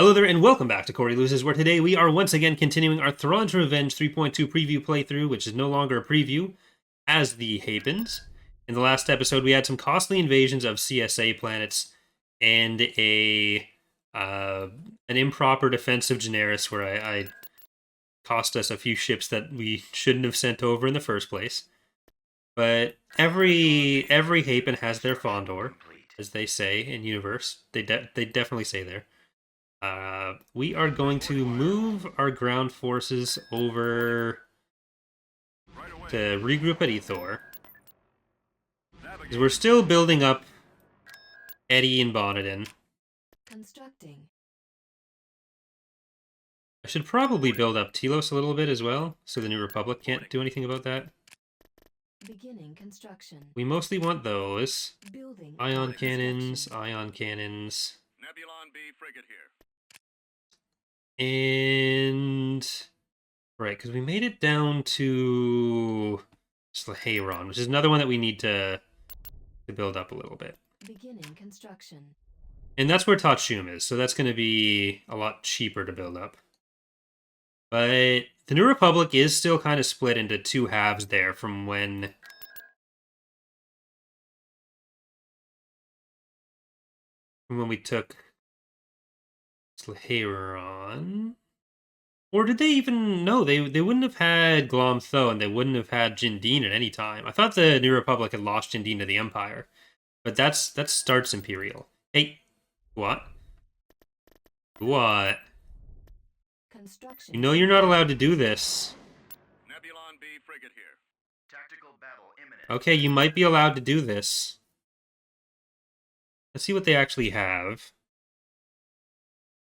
Hello there, and welcome back to Corey Loses, where today we are once again continuing our Thrawn's Revenge 3.2 preview playthrough, which is no longer a preview, as the Hapens. In the last episode, we had some costly invasions of CSA planets and an improper defense of Generis, where I cost us a few ships that we shouldn't have sent over in the first place. But every Hapen has their Fondor, as they say in Universe. They definitely say there. We are going to move our ground forces over to regroup at Ethor. Because we're still building up Eddie and Bonneton. Constructing. I should probably build up Telos a little bit as well, so the New Republic can't do anything about that. Beginning construction. We mostly want those. Building. Ion cannons, ion cannons. Nebulon B frigate here. And right, because we made it down to Slahayron, which is another one that we need to build up a little bit. Beginning construction. And that's where Tatshum is, so that's going to be a lot cheaper to build up. But the New Republic is still kind of split into two halves there from when we took Slahayron. Or did they even... No, they wouldn't have had Glom Tho, and they wouldn't have had Jindine at any time. I thought the New Republic had lost Jindine to the Empire. But that starts Imperial. Hey, what? What? Construction. You know you're not allowed to do this. Nebulon B frigate here. Tactical battle imminent. Okay, you might be allowed to do this. Let's see what they actually have.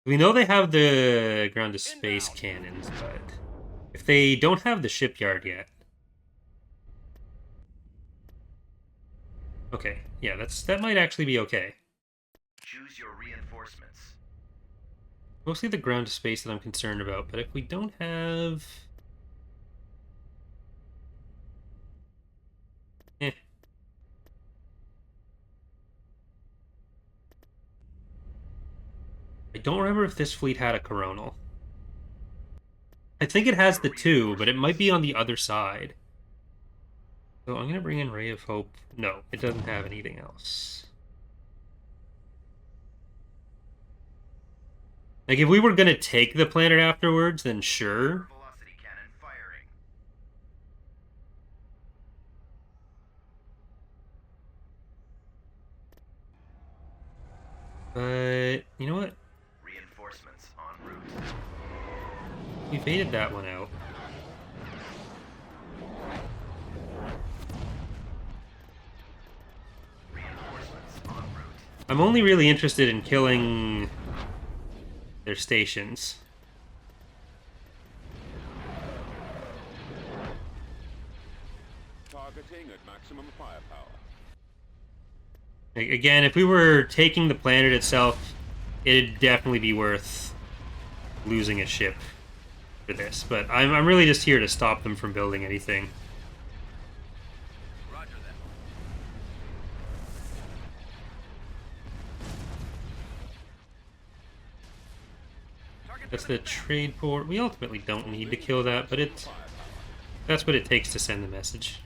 We know they have the ground-to-space cannons, but if they don't have the shipyard yet... Okay, yeah, that might actually be okay. Choose your reinforcements. Mostly the ground-to-space that I'm concerned about, but if we don't have... I don't remember if this fleet had a coronal. I think it has the two, but it might be on the other side. So I'm going to bring in Ray of Hope. No, it doesn't have anything else. Like, if we were going to take the planet afterwards, then sure. Velocity cannon firing. But, you know what? Reinforcements en route. We baited that one out. Reinforcements en route. I'm only really interested in killing their stations. Targeting at maximum firepower. Again, if we were taking the planet itself, it'd definitely be worth losing a ship for this. But I'm really just here to stop them from building anything. Roger that. That's the trade port. We ultimately don't need to kill that, but that's what it takes to send the message.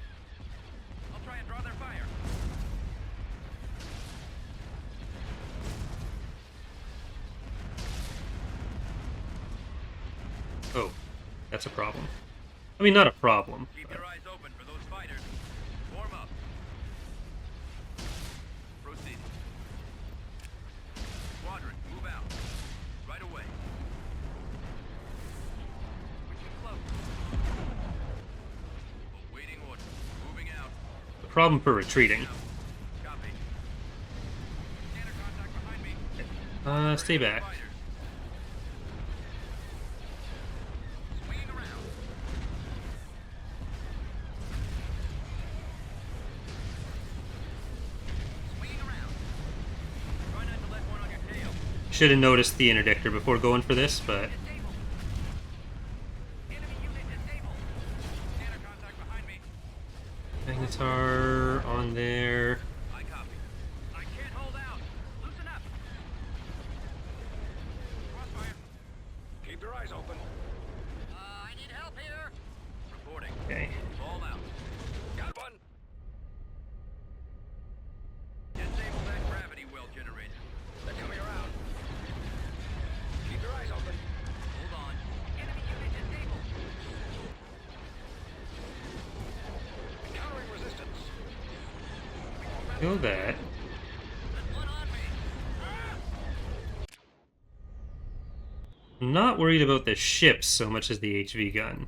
I'll try and draw their fire. Oh, that's a problem. I mean, not a problem. Keep But your eyes open for those fighters. Warm up. Proceed. Squadron, move out. Right away. Switching close. Awaiting order. Moving out. the problem for retreating. Copy. Scanner contact behind me. Stay back. Fighters. Swinging around. Swinging around. Try not to let one on your tail. Should have noticed the interdictor before going for this, but Disable. Enemy unit disabled. Scanner contact behind me. Magnetar on there. I copy. I can't hold out. Loosen up. Keep your eyes open. I need help here. Reporting. Okay. Fall out. Got one. Disable that gravity well generator. They're coming around. Keep your eyes open. Hold on. Enemy unit disabled. Encountering resistance. Kill that. There's one on me. I'm not worried about the ships so much as the HV gun.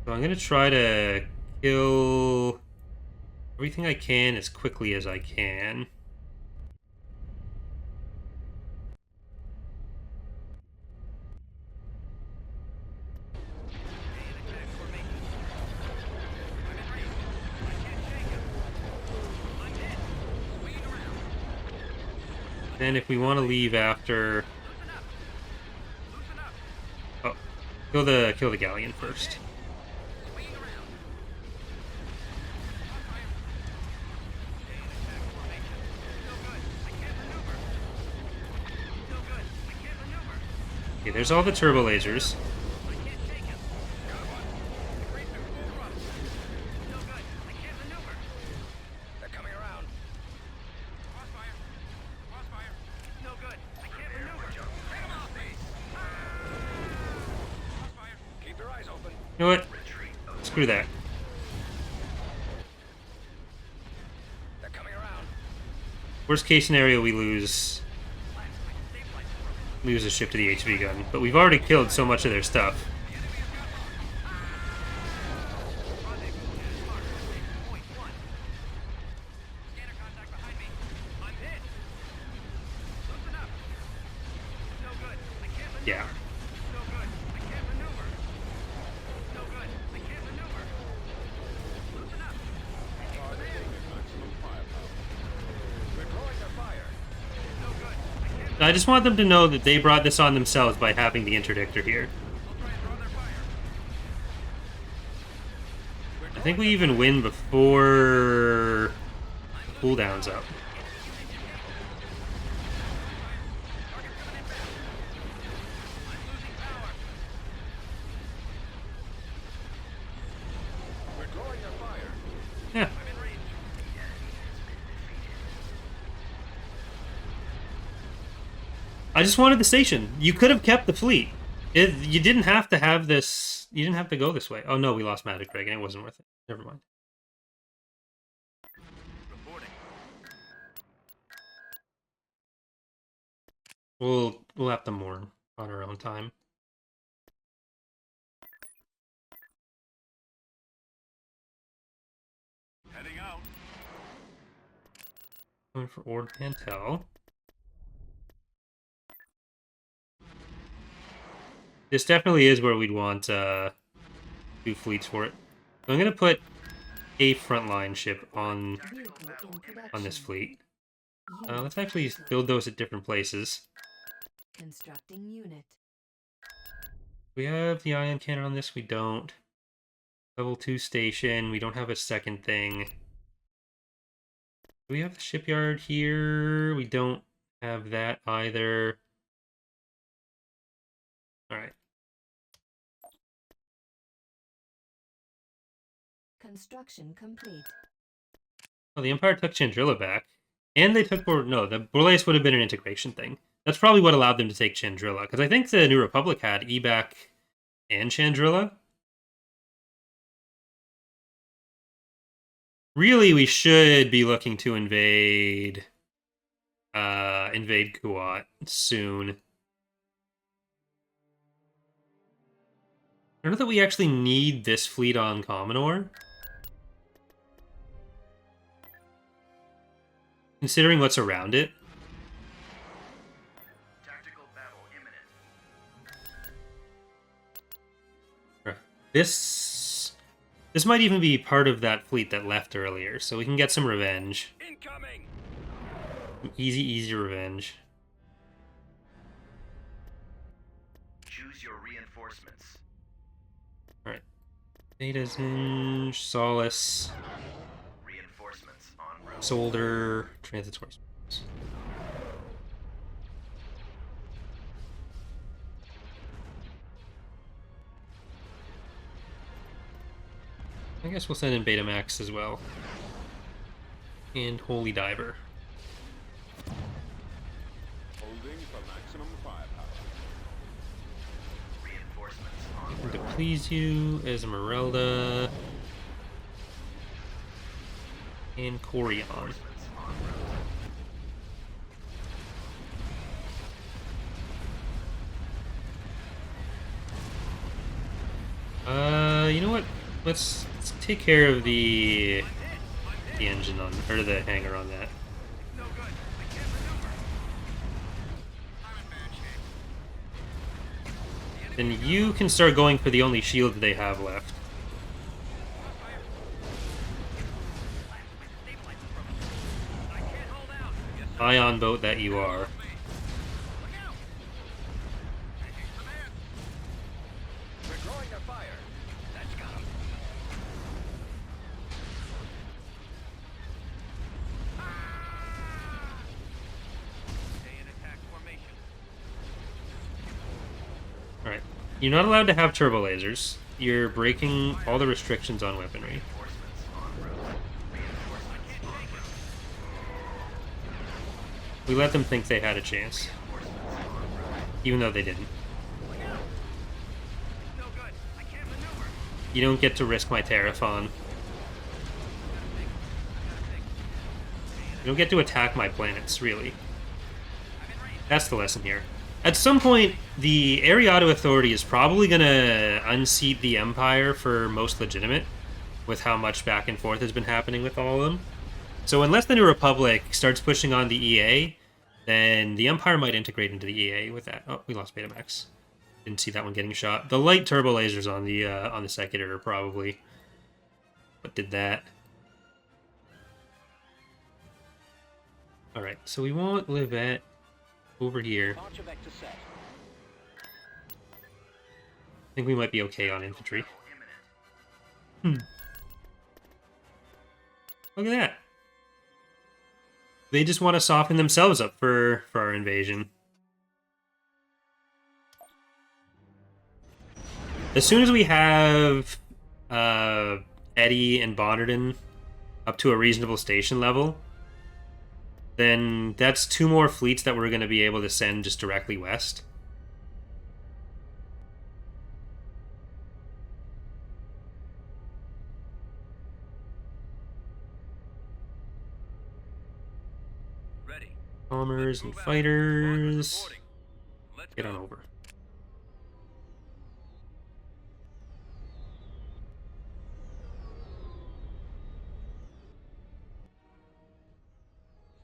So I'm gonna try to kill everything I can as quickly as I can. Then if we want to leave after... Oh, kill the galleon first. Okay, there's all the turbo lasers. They're coming around. Crossfire. Crossfire. No good. I can't maneuver. Take them off me. Crossfire. Keep your eyes open. You know what? Screw that. They're coming around. Worst case scenario, we lose a ship to the HV gun, but we've already killed so much of their stuff. Scanner contact behind me. I'm hit. Loosen up. No good. I can't maneuver. Yeah. No good. I can't maneuver. No good. I can't maneuver. Loosen up. We're drawing their fire. No good. I can't. I just want them to know that they brought this on themselves by having the interdictor here. I'll try and draw their fire. I think we even win before cooldown's up. Target coming in fast. I'm losing power. We're drawing their fire. Yeah. I'm in range. I just wanted the station. You could have kept the fleet. You didn't have to have this. You didn't have to go this way. Oh no, we lost Magic Dragon. It wasn't worth it. Never mind. Reporting. We'll have to mourn on our own time. Heading out. Going for Ord Pantel. This definitely is where we'd want 2 fleets for it. So I'm gonna put a frontline ship on Vehicle in production. this fleet. Unit Let's actually vehicle. build those at different places. Constructing unit. We have the ion cannon on this. We don't. Level 2 station. We don't have a second thing. Do we have the shipyard here? We don't have that either. Alright. Construction complete. Well, the Empire took Chandrilla back. And they took... No, the Borlace would have been an integration thing. That's probably what allowed them to take Chandrilla. Because I think the New Republic had Ebac and Chandrilla. Really, we should be looking to invade Kuat soon. I don't know that we actually need this fleet on Commodore. Considering what's around it. Tactical battle imminent. This might even be part of that fleet that left earlier, so we can get some revenge. Incoming. Easy revenge. Choose your reinforcements. Alright. Beta Zinj, Solace, Reinforcements en route. Solder, Transitory Spirits. guess we'll send in Betamax as well. And Holy Diver. Holding for maximum firepower. And to please you, Esmeralda. And Corion. You know what? Let's take care of the engine on, or the hangar on that. No good. I can't maneuver. I'm in bad shape. Then you can start going for the only shield they have left. I can't hold out. Yes, sir. Ion boat that you are. Look out! Changing command. Withdrawing their fire. That's got him. Stay in attack formation. Alright. You're not allowed to have turbo lasers. You're breaking all the restrictions on weaponry. We let them think they had a chance. Even though they didn't. No good. I can't maneuver. You don't get to risk my Terraphon. You don't get to attack my planets, really. That's the lesson here. At some point, the Ariado Authority is probably going to unseat the Empire for most legitimate, with how much back and forth has been happening with all of them. So unless the New Republic starts pushing on the EA, then the Empire might integrate into the EA with that. Oh, we lost Betamax. Didn't see that one getting shot. The light turbo lasers on the Secutor probably what did that. All right, so we want Livette over here. Launcher vector set. I think we might be okay on infantry. Look at that. They just want to soften themselves up for our invasion. As soon as we have Eddie and Bonnerton up to a reasonable station level, then that's 2 more fleets that we're going to be able to send just directly west. Ready. Bombers and Move out. fighters. Reporting. Let's Get go. on over.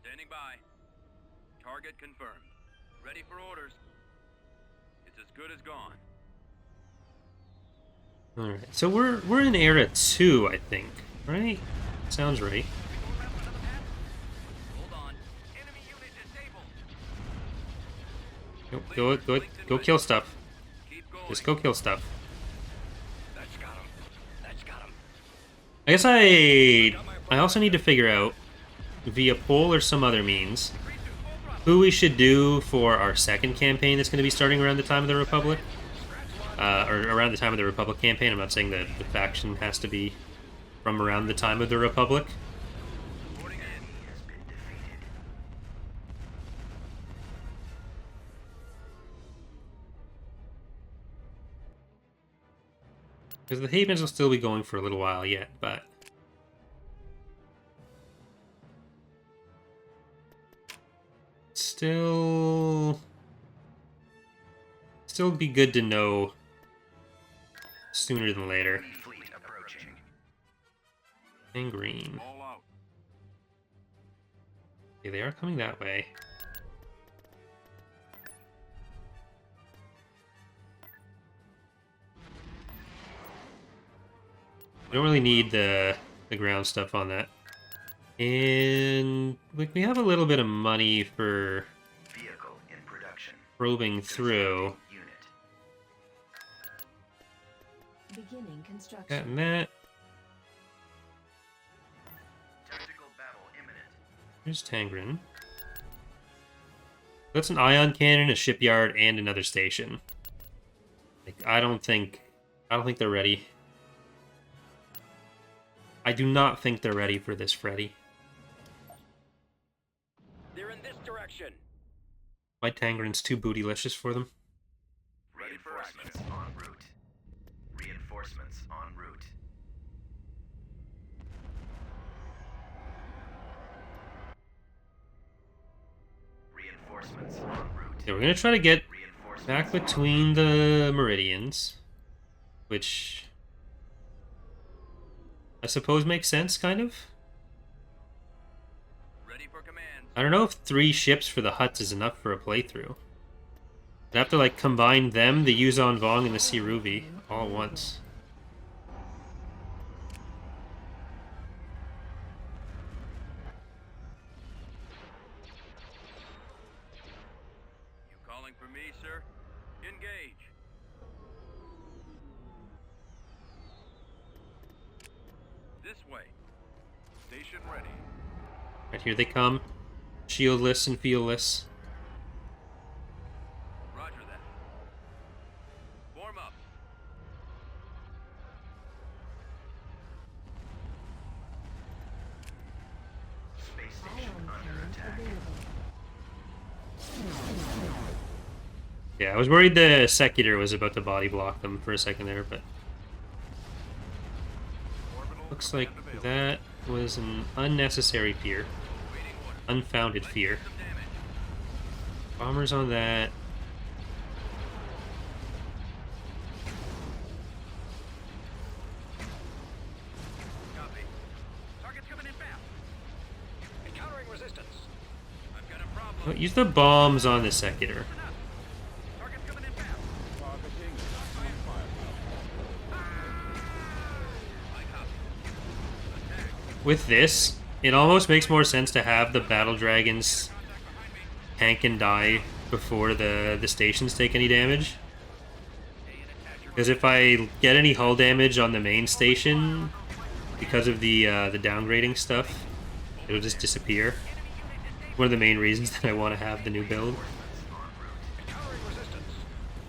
Standing by. Target confirmed. Ready for orders. It's as good as gone. All right, so we're in era 2, I think, right? Sounds right. Hold on. Enemy unit disabled. Go kill stuff. Keep going. Just go kill stuff. That's got him. That's got him. I guess I also need to figure out via poll or some other means who we should do for our second campaign that's going to be starting around the time of the Republic. Or around the time of the Republic campaign. I'm not saying that the faction has to be from around the time of the Republic. Reporting in. Because the Havens will still be going for a little while yet, but... Still be good to know sooner than later. Fleet approaching. And green. All out. Okay, they are coming that way. We don't really need the ground stuff on that. And we have a little bit of money for Vehicle in production. probing through. Unit. Beginning construction. Got that. Tactical battle imminent. Here's Tangren. That's an ion cannon, a shipyard, and another station. Like, I don't think they're ready. I do not think they're ready for this, Freddy. They're in this direction. My Tangren's too bootylicious for them. Reinforcements en route. Reinforcements en route. Reinforcements en route. Yeah, we're gonna try to get Reinforcements back between the meridians, which I suppose makes sense, kind of. Ready for command. I don't know if 3 ships for the Hutts is enough for a playthrough. I'd have to like combine them, the Yuzon Vong, and the Siruvi all at once. You calling for me, sir? Engage. This way. Station ready. Right, here they come. Shieldless and fieldless. Roger that. Form up. Space station Ion under cannon attack. available. Yeah, I was worried the Secutor was about to body block them for a second there, but Orbital looks like command available. that was an unnecessary fear. Waiting order. Unfounded fear. Some damage. Bombers on that. Copy. Target's coming in fast. Encountering resistance. I've got a problem. Use the bombs on the Secutor. Target's coming in fast. Targeting maximum firepower. I copy. Attack. With this, it almost makes more sense to have the Battle Dragons Contact behind me. tank and die before the stations take any damage. Stay in attacher. Because if I get any hull damage on the main station, because of the downgrading stuff, it'll just disappear. One of the main reasons that I want to have the new build. Encountering resistance.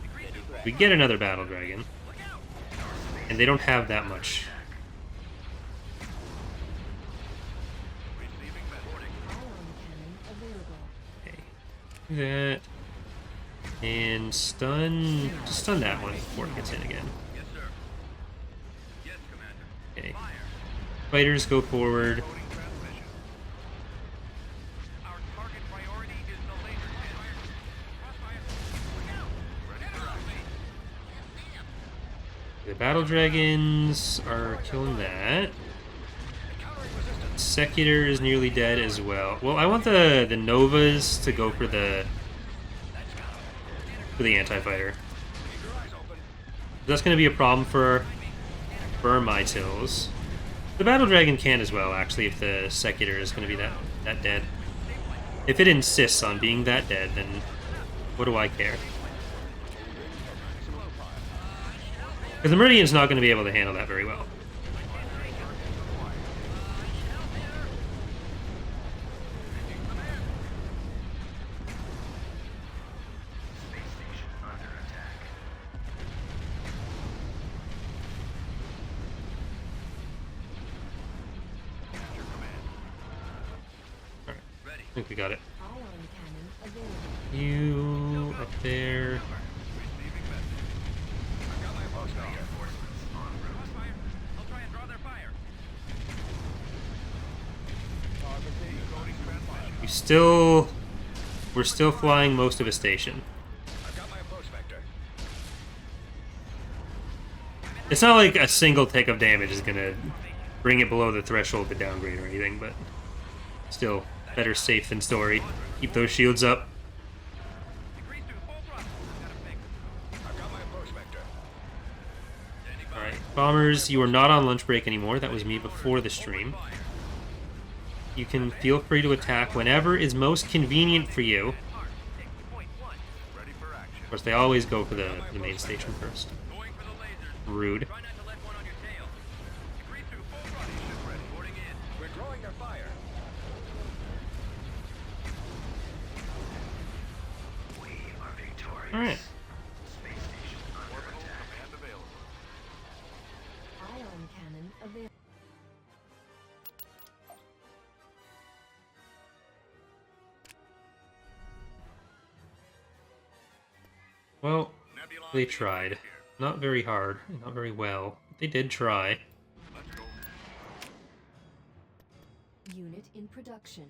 Decrease to We get another Battle Dragon, look out. and they don't have that much. Receiving reporting. Ion cannon available. Okay. Do that. And stun... Just stun that one before it gets in again. Yes, sir. Yes, Commander. Okay. Fire. Fighters go forward. Coding transmission. Our target priority is the laser cannon. Crossfire. Look out. Ready for action. The Battle Dragons are killing that. Encountering resistance. Secutor is nearly dead as well. Well, I want the Novas to go for the anti-fighter. Keep your eyes open. That's going to be a problem for my tills. The Battle Dragon can as well, actually, if the Secutor is going to be that dead. If it insists on being that dead, then what do I care? Because the Meridian's not going to be able to handle that very well. Space station under attack. Capture command. Alright, Ready. I think we got it. Ion cannon available. You up there. Receiving message. I've got my post now. Reinforcements en route. Crossfire. I'll try and draw their fire. Targeting Coding transmission. We're still flying most of a station. I've got my approach vector. It's not like a single tick of damage is gonna bring it below the threshold to downgrade or anything, but still better safe than sorry. Keep those shields up. Decrease to full throttle. Got a fix. I've got my approach vector. Standing by. Alright, bombers, you are not on lunch break anymore. That was me before the stream. Fire. You can feel free to attack whenever is most convenient for you. Arc. Take point 1. Ready for action. Of course, they always go for the main station first. Going for the lasers. Rude. Try not to let one on your tail. Decrease to full throttle. Ship ready. Boarding in. We're drawing their fire. We are victorious. Alright. Space station under Orbital attack. command available. Ion cannon available. Well, Nebulon they B tried. here. Not very hard, not very well. But they did try. Let's go. Unit in production.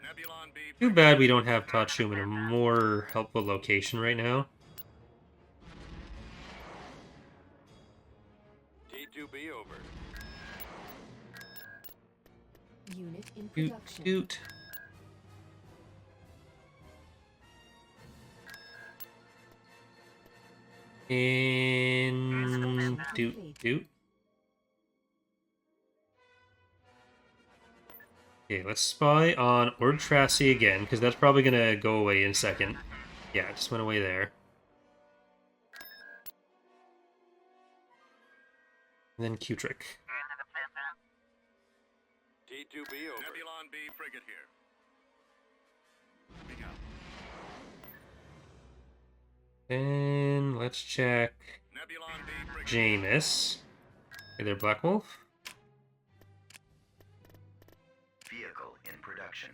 Nebulon B Too frigate bad we here. don't have Kachum in a more helpful location right now. T2B over. Unit in Doot, production. doot. And doot, doot. Okay, let's spy on Ord-Trassi again, because that's probably going to go away in a second. Yeah, it just went away there. And then Q-Trick. T2B over. Nebulon B frigate here. Moving out. And let's check Nebulon B frigate. Jameis. Hey there, Black Wolf. Vehicle in production.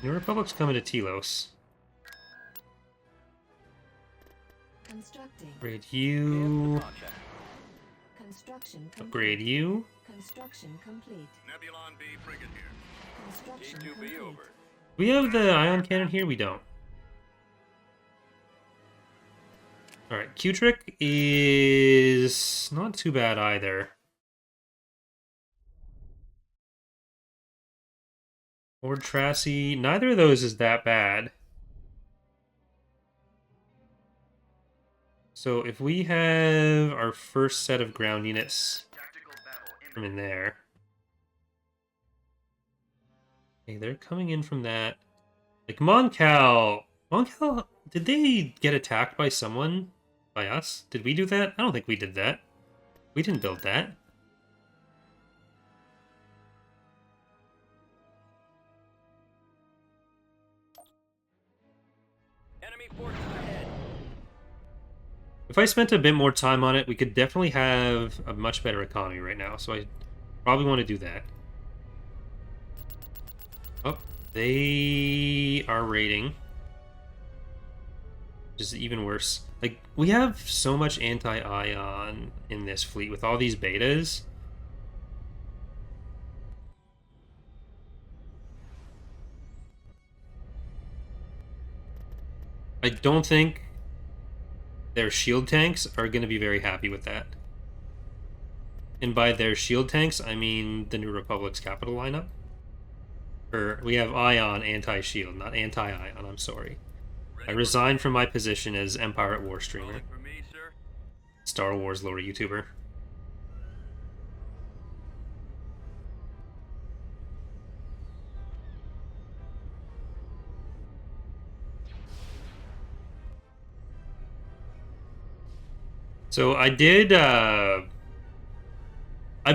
New Republic's coming to Telos. Constructing. Upgrade you. Construction complete. Upgrade you. Construction complete. Nebulon B frigate here. Construction T2B complete. over. We have the ion cannon here? We don't. Alright, Q-Trick is not too bad either. Ord-Trassi, neither of those is that bad. So if we have our first set of ground units Tactical battle from in imminent. there. Okay, they're coming in from that. Like Moncal, did they get attacked by someone? By us? Did we do that? I don't think we did that. We didn't build that. Enemy forces ahead. If I spent a bit more time on it, we could definitely have a much better economy right now, so I probably want to do that. Oh, they are raiding. Which is even worse. Like, we have so much anti-ion in this fleet with all these betas. I don't think their shield tanks are going to be very happy with that. And by their shield tanks, I mean the New Republic's capital lineup. Or we have ion anti-shield, not anti-ion, I'm sorry. I resigned from my position as Empire at War streamer, Calling for me, sir. Star Wars lore YouTuber. So I did, I've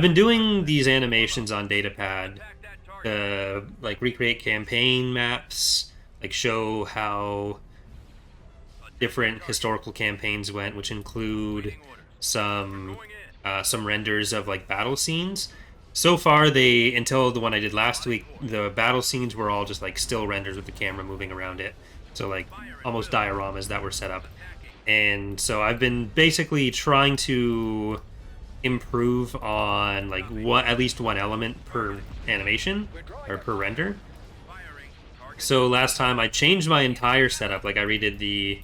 been doing these animations on Datapad Attack that target. to, like, recreate campaign maps, like, show how different historical campaigns went, which include Waiting orders. some Going in. some renders of like battle scenes. So far, until the one I did last week, the battle scenes were all just like still renders with the camera moving around it, so like almost dioramas that were set up. And so I've been basically trying to improve on like at least one element per animation or per render. Firing. Target. So last time I changed my entire setup, like I redid the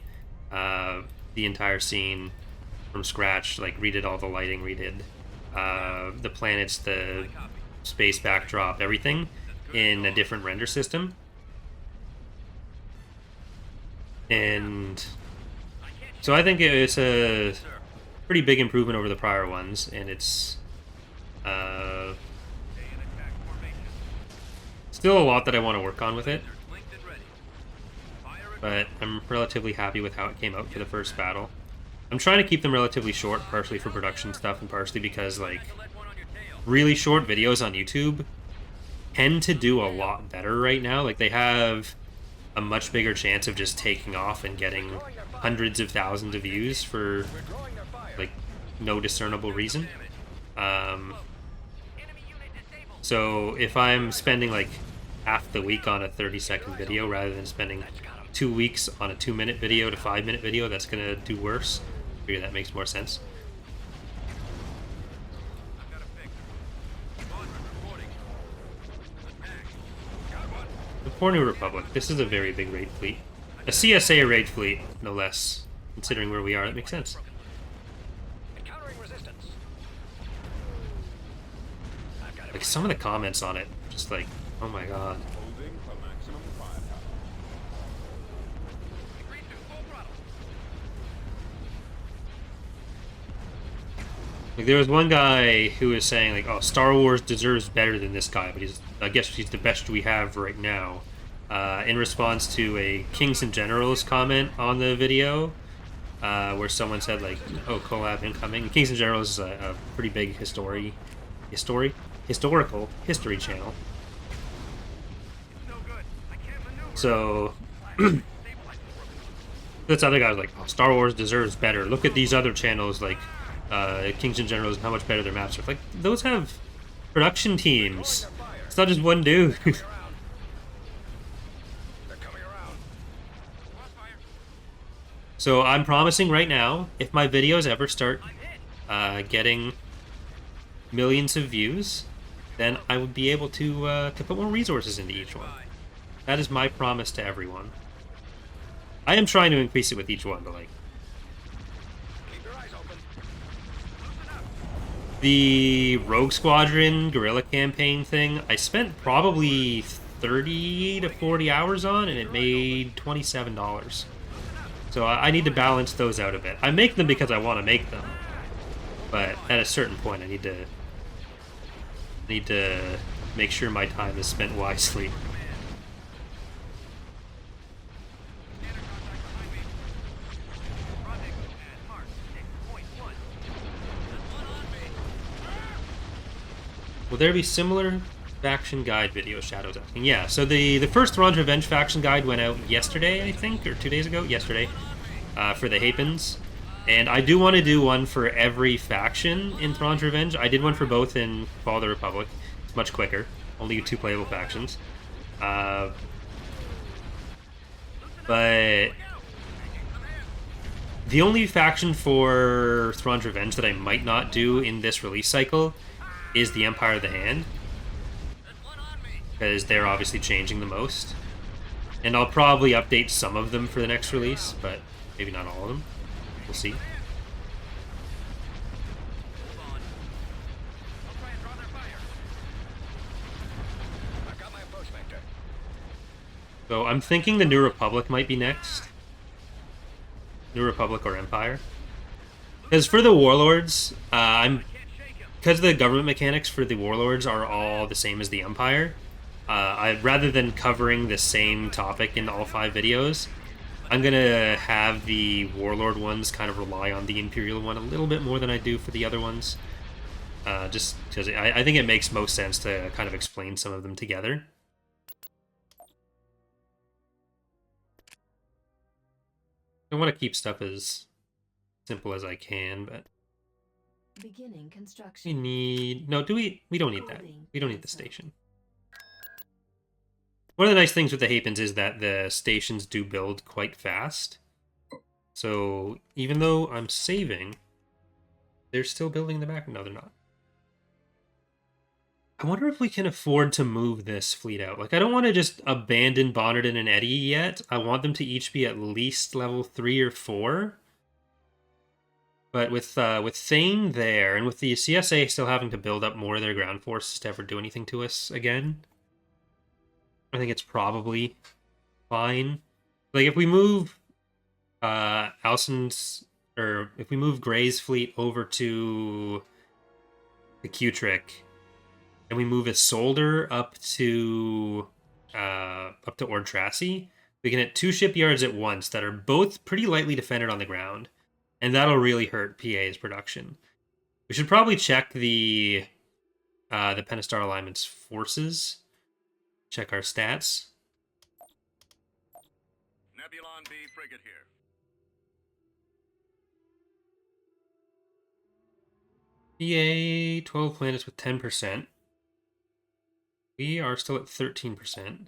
entire scene from scratch, like redid all the lighting, redid the planets, the space backdrop, everything in a different render system. And so I think it's a pretty big improvement over the prior ones, and it's Stay in attack formation. still a lot that I want to work on with it, Lasers linked and ready. Fire at but I'm relatively happy with how it came out for the first battle. I'm trying to keep them relatively short, partially for production stuff and partially because like let one on your tail. really short videos on YouTube tend to do a lot better right now. Like they have a much bigger chance of just taking off and getting hundreds of thousands of views for Drawing their fire. like no discernible reason. Enemy unit disabled. So if I'm spending like half the week on a 30-second video rather than spending 2 weeks on a 2-minute video to 5-minute video, that's gonna do worse. I figure that makes more sense. I've got a picture. Bond reporting. Attack. Got one. The poor New Republic. This is a very big raid fleet. A CSA raid fleet, no less. Considering where we are, that makes sense. Encountering resistance. I've got Like some of the comments on it, just like, oh my god. Holding for maximum firepower. agreed to full throttle. Like there was one guy who was saying like, "Oh, Star Wars deserves better than this guy," but I guess he's the best we have right now. In response to a Kings and Generals comment on the video, where someone said like, "Oh, collab incoming." Kings and Generals is a pretty big historical history channel. No good. I can't maneuver. So Stabilize. this other guy was like, "Oh, Star Wars deserves better. Look at these other channels like Kings and Generals and how much better their maps are." Like those have production teams. It's not just one dude. They're coming around. Crossfire. So I'm promising right now, if my videos ever start I'm hit. getting millions of views, then I would be able to put more resources into each one. That is my promise to everyone. I am trying to increase it with each one, but like Keep your eyes open. Loosen up. the Rogue Squadron guerrilla campaign thing, I spent probably 30 to 40 hours on, and it made $27. So I need to balance those out a bit. I make them because I want to make them, but at a certain point, I need to make sure my time is spent wisely. Scanner contact behind me. Rendezvous at mark. Point 1. There's one on me. Will there be similar faction guide video? Shadows asking. Yeah, so the first Thrawn's Revenge faction guide went out yesterday, I think, or 2 days ago. Yesterday, for the Hapens. And I do want to do one for every faction in Thrawn's Revenge. I did one for both in Fall of the Republic. It's much quicker. Only 2 playable factions. But the only faction for Thrawn's Revenge that I might not do in this release cycle is the Empire of the Hand, There's one on me. because they're obviously changing the most. And I'll probably update some of them for the next release, but maybe not all of them. We'll see. Hold on. I'll try and draw their fire. I've got my approach vector. So I'm thinking the New Republic might be next. New Republic or Empire. Because for the Warlords, Can't shake him. because the government mechanics for the Warlords are all the same as the Empire, rather than covering the same topic in all 5 videos, I'm gonna have the Warlord ones kind of rely on the Imperial one a little bit more than I do for the other ones. Just because I think it makes most sense to kind of explain some of them together. I want to keep stuff as simple as I can, but Beginning we construction. need... No, do we? We don't need that. We don't need the station. One of the nice things with the Hapens is that the stations do build quite fast. So even though I'm saving, they're still building in the back. No, they're not. I wonder if we can afford to move this fleet out. Like, I don't want to just abandon Bonnerton and Eddie yet. I want them to each be at least level 3 or 4. But with Thane there, and with the CSA still having to build up more of their ground forces to ever do anything to us again, I think it's probably fine. Like, if we move Alson's, or if we move Gray's fleet over to the Q-Trick, and we move a Solder up to Ordrassi, we can hit 2 shipyards at once that are both pretty lightly defended on the ground, and that'll really hurt PA's production. We should probably check the Pentastar Alignment's forces. Check our stats. Nebulon B frigate here. PA 12 planets with 10%. We are still at 13%.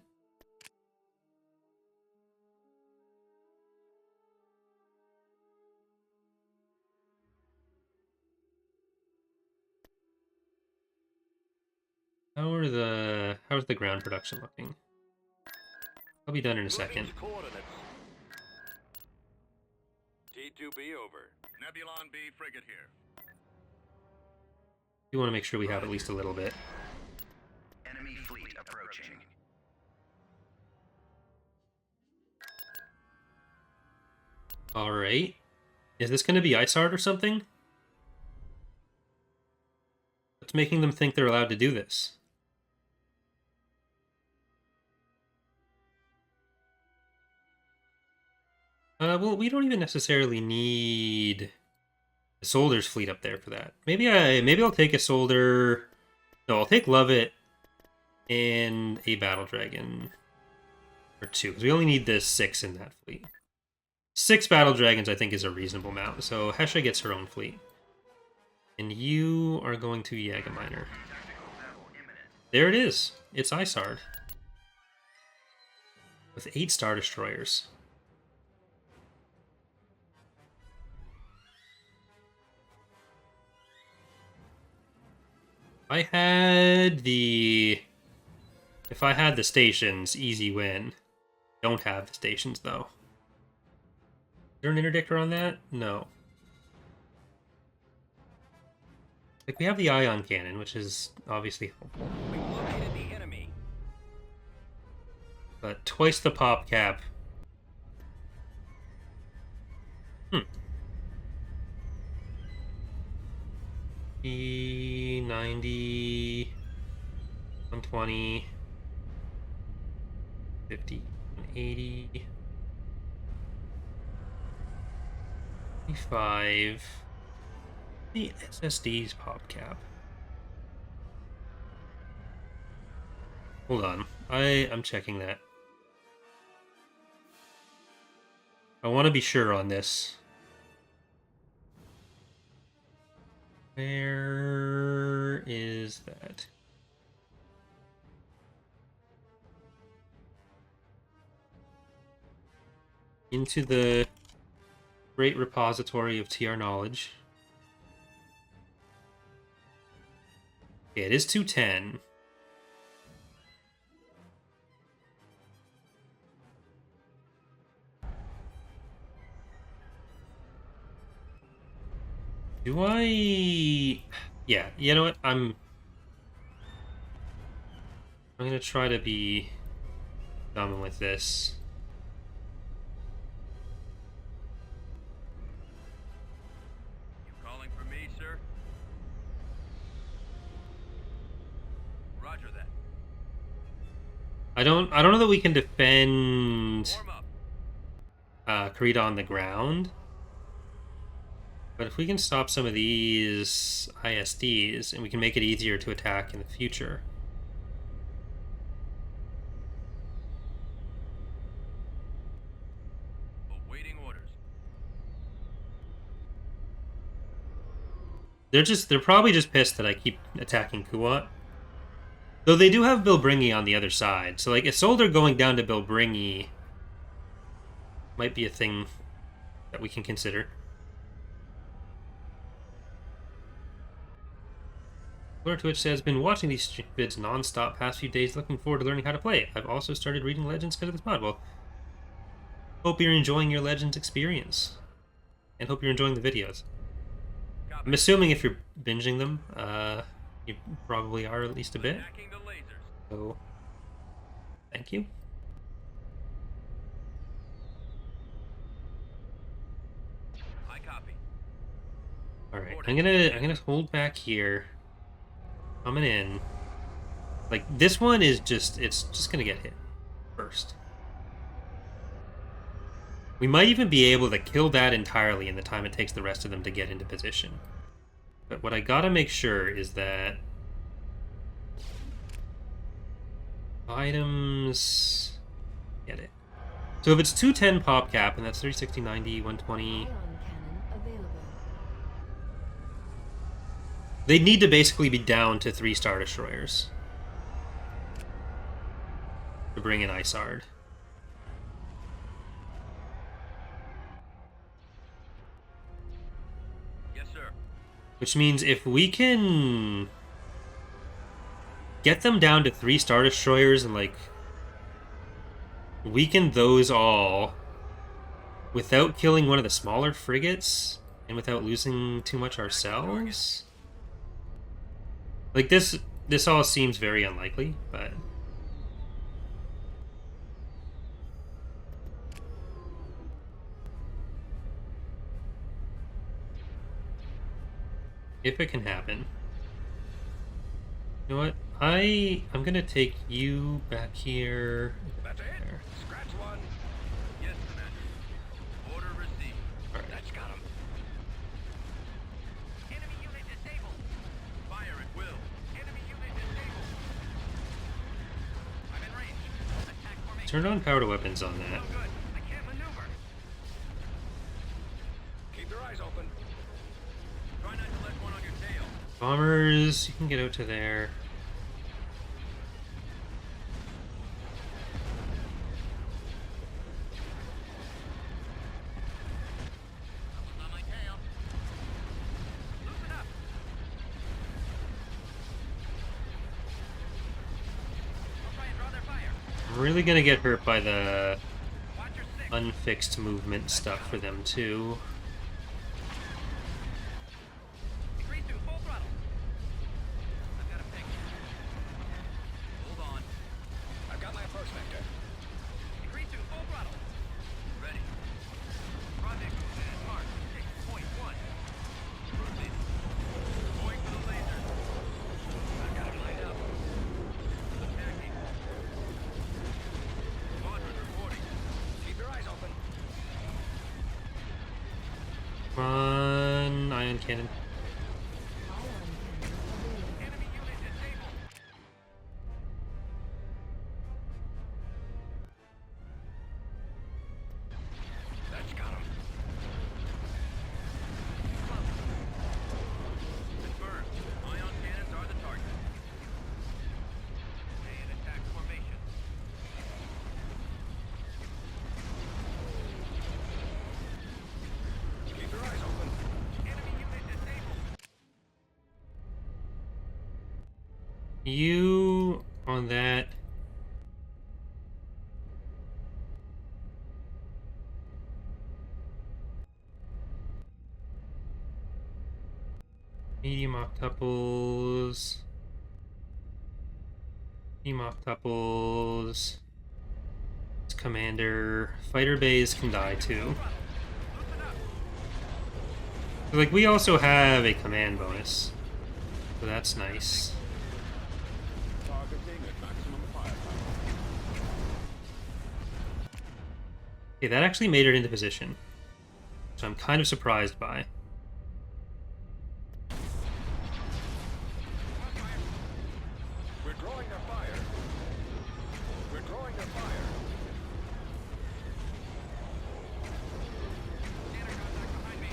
How's the ground production looking? I'll be done in a second. Moving to coordinates. T2B over. Nebulon B frigate here. We want to make sure we have at least a little bit. Enemy fleet approaching. Alright. Is this going to be ISART or something? What's making them think they're allowed to do this? Well, we don't even necessarily need a Soldier's fleet up there for that. Maybe I'll take a Soldier. No, I'll take Lovett and a Battle Dragon or 2, because we only need the 6 in that fleet. 6 Battle Dragons, I think, is a reasonable amount. So Hesha gets her own fleet, and you are going to Yaga Miner. There it is. It's ISARD with 8 Star Destroyers. If I had the stations, easy win. Don't have the stations, though. Is there an interdictor on that? No. Like, we have the ion cannon, which is obviously helpful. We located the enemy. But twice the pop cap. E90, 120, 50, 180, 25. The SSD's pop cap. Hold on. I'm checking that. I want to be sure on this. Where is that? Into the great repository of TR knowledge. Okay, it is 210. Do I... Yeah, you know what? I'm gonna try to be dumb with this. You calling for me, sir? Roger that. I don't know that we can defend Warm up. Karita on the ground. But if we can stop some of these ISDs, and we can make it easier to attack in the future. Awaiting orders. They're probably just pissed that I keep attacking Kuat. Though they do have Bilbringi on the other side. So like Isolder going down to Bilbringi might be a thing that we can consider. Lord Twitch says, been watching these vids non-stop past few days, looking forward to learning how to play. I've also started reading Legends because of this mod. Well, hope you're enjoying your Legends experience. And hope you're enjoying the videos. Copy. I'm assuming if you're binging them, you probably are at least a bit. Attacking the lasers. So, thank you. I copy. Alright, I'm gonna hold back here. Coming in. Like, this one is it's just gonna get hit first. We might even be able to kill that entirely in the time it takes the rest of them to get into position. But what I gotta make sure is that items... Get it. So if it's 210 pop cap, and that's 360, 90, 120... Ion cannon available. They need to basically be down to 3 Star Destroyers. to bring in Isard. Yes, sir. Which means if we can get them down to 3 Star Destroyers and, like, weaken those all without killing one of the smaller frigates and without losing too much ourselves. Like, this all seems very unlikely, but if it can happen. You know what? I'm gonna take you back here. That's it. There. Scratch one. Yes, Commander. Order received. All right. That's got him. Enemy unit disabled. Fire at will. Enemy unit disabled. I'm in range. Attack formation. Turn on power to weapons on that. No good. I can't maneuver. Keep your eyes open. Try not to let one on your tail. Bombers, you can get out to there. Someone's on my tail. Loosen up. I'll try and draw their fire. I'm really gonna get hurt by the Watch your six. unfixed movement stuff for them too. Degree 2, full throttle. I've got a pick. Hold on. I've got my approach vector. Degree 2, full throttle. Ready. Rendezvous at mark 6.1. Proceed. Going for the laser. I've got it lined up. Attacking. Squadron reporting. Keep your eyes open. Come on, ion cannon. Enemy unit disabled. That's got him. Confirmed. Ion cannons are the target. Stay in attack formation. Keep your eyes open. Enemy unit disabled. You on that. Medium octuples. Team octuples. It's commander. Fighter bays can die too. So, like, we also have a command bonus. So that's nice. Targeting at maximum firepower. Okay, that actually made it into position. So I'm kind of surprised by. We're drawing their fire. We're drawing their fire. Scanner contact behind me.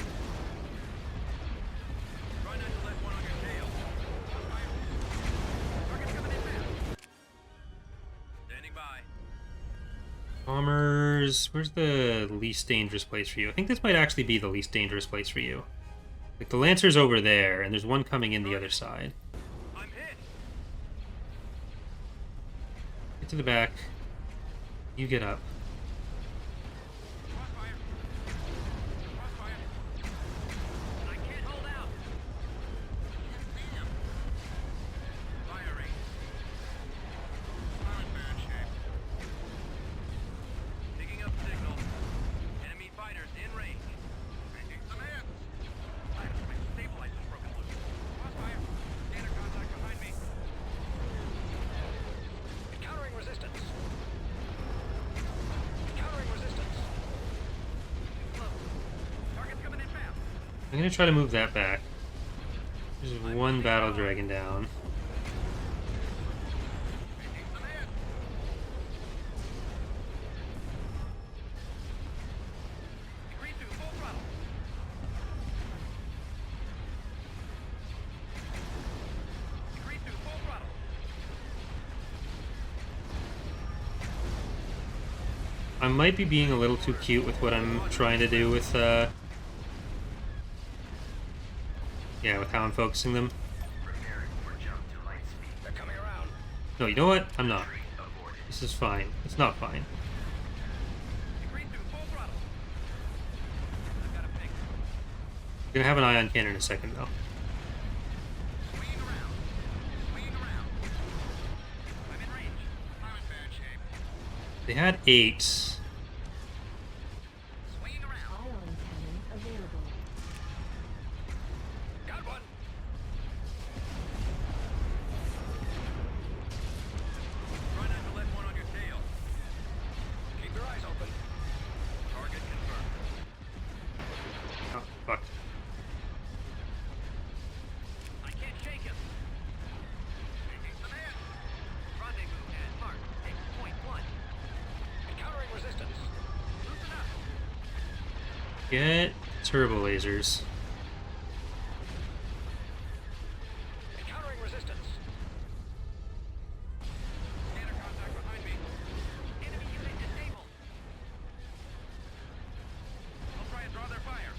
Try not to let one on your tail. Fire. Target's coming in fast. Standing by. Bombers, where's the least dangerous place for you? I think this might actually be the least dangerous place for you. Like, the Lancer's over there, and there's one coming in the other side. I'm hit. Get to the back. You get up. Crossfire. Crossfire. I can't hold out. Firing. I'm in bad shape. Picking up signal. Enemy fighters in range. Making some hits. My stabilizer's broken loose. Crossfire. Scanner contact behind me. Encountering resistance. Encountering resistance. Too close. Target's coming in fast. I'm gonna try to move that back. There's one battle dragon down. Making some hits. Degree 2, full throttle. Degree 2, full throttle. I might be being a little too cute with what I'm trying to do with, yeah, with how I'm focusing them. Preparing for jump to light speed. They're coming around. No, you know what? I'm not. Entry aborted. This is fine. It's not fine. Degree 2, full throttle. I've got a fix. I'm gonna have an ion cannon in a second, though. Swinging around. Swinging around. I'm in range. I'm in bad shape. They had 8. Swinging around. Ion cannon available. Got one. Try not to let one on your tail. Keep your eyes open. Target confirmed. Oh, fuck. I can't shake him. Taking command. Rendezvous and mark. Take point 1. Encountering resistance. Loosen up. Get turbo lasers. Encountering resistance. Scanner contact behind me. Enemy unit disabled. I'll try and draw their fire.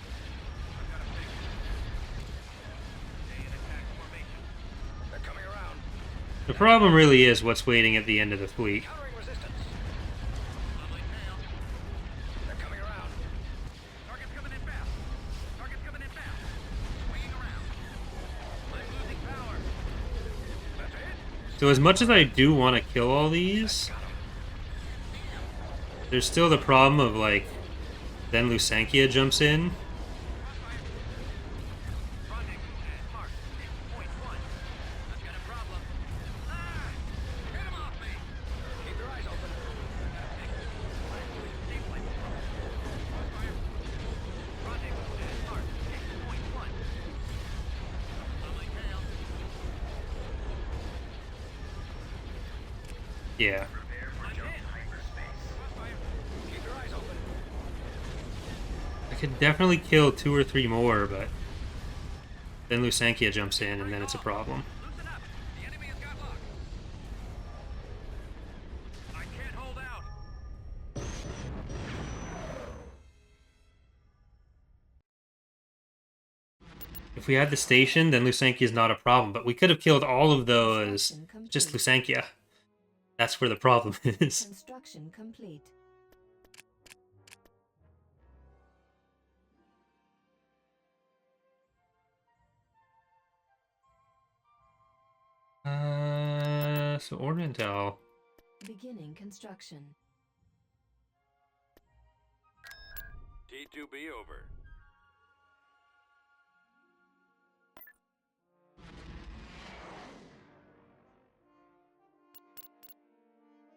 I've got a fix. Stay in attack formation. They're coming around. The problem really is what's waiting at the end of the fleet. Encountering resistance. On my tail. They're coming around. Target's coming in fast. Target's coming in fast. Swinging around. I'm losing power. That's it. So as much as I do want to kill all these, Got him. there's still the problem of, like, then Lusankia jumps in. Rendezvous and mark. Take point 1. I've got a problem. Ah! Get him off me! Keep your eyes open. I've got a fix. I'm losing stabilizer. Crossfire. Rendezvous and mark. Take point 1. On my tail. Yeah. Prepare for I'm jump in. to hyperspace. Crossfire. Keep your eyes open. I could definitely kill 2 or 3 more, but then Lusankia jumps in, and then it's a problem. Loosen up. The enemy has got lock. I can't hold out. If we had the station, then Lusankia is not a problem, but we could have killed all of those, just Lusankia. That's where the problem is. Construction complete. So order intel. Beginning construction. T2B over.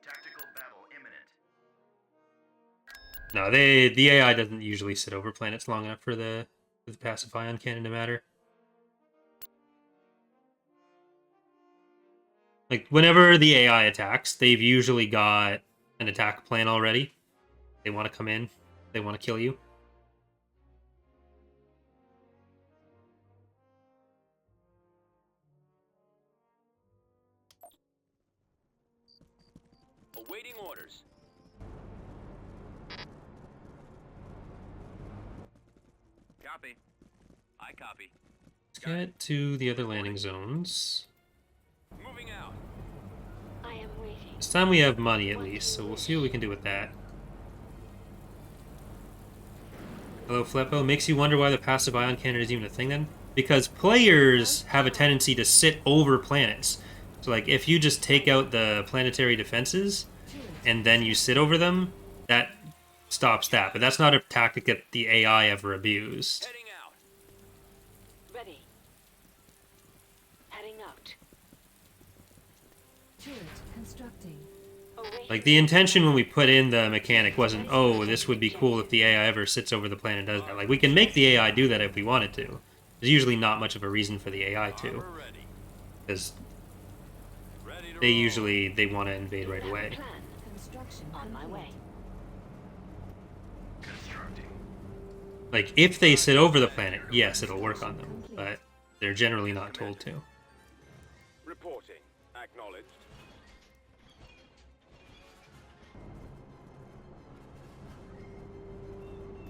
Tactical battle imminent. No, the AI doesn't usually sit over planets long enough for the passive ion cannon to matter. Like, whenever the AI attacks, they've usually got an attack plan already. They want to come in. They want to kill you. Awaiting orders. Copy. I copy. Let's get to the other landing zones. Moving out. I am waiting. This time we have money at least, so we'll see what we can do with that. Hello, Fleppo. Makes you wonder why the passive ion cannon is even a thing then? Because players have a tendency to sit over planets. So, like, if you just take out the planetary defenses and then you sit over them, that stops that. But that's not a tactic that the AI ever abused. Heading out. Ready. Heading out. Turret constructing. Like, the intention when we put in the mechanic wasn't, oh, this would be cool if the AI ever sits over the planet and does that. Like, we can make the AI do that if we wanted to. There's usually not much of a reason for the AI to. We're ready. Because Ready to they want to invade right away. Construction on my way. Constructing. Like, if they sit over the planet, yes, it'll work on them. But they're generally not told to. Reporting. Acknowledged.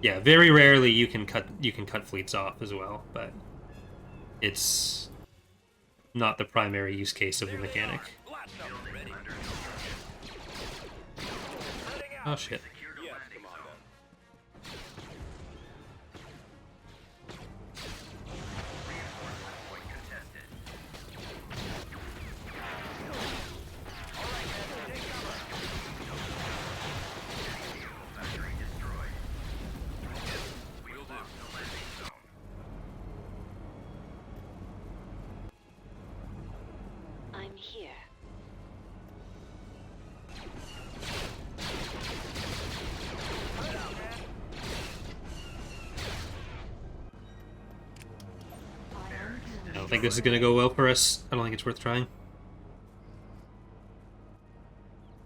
Yeah, very rarely you can cut fleets off as well, but it's not the primary use case of the mechanic. Blast them. Ready. Under Heading Oh out. shit. secured a Yes, landing Commander. zone. Reinforcement point contested. All right, man. Take cover. Vehicle factory destroyed. We Will do. lost the landing zone. I'm here. Head out, man. I don't think this is gonna go well for us. I don't think it's worth trying.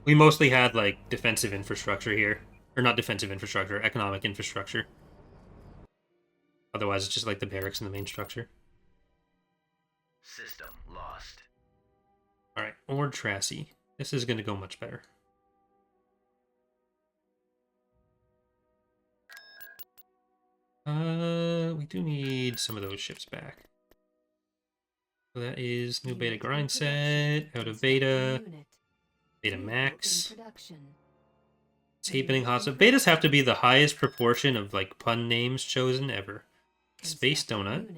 We mostly had like defensive infrastructure here. Or not defensive infrastructure, economic infrastructure. Otherwise it's just like the barracks and the main structure. System lost. Alright, Ord Tracy. This is gonna go much better. We do need some of those ships back. So that is new beta grind set, out of beta, beta max. It's happening hot. So betas have to be the highest proportion of like pun names chosen ever. Space Donut,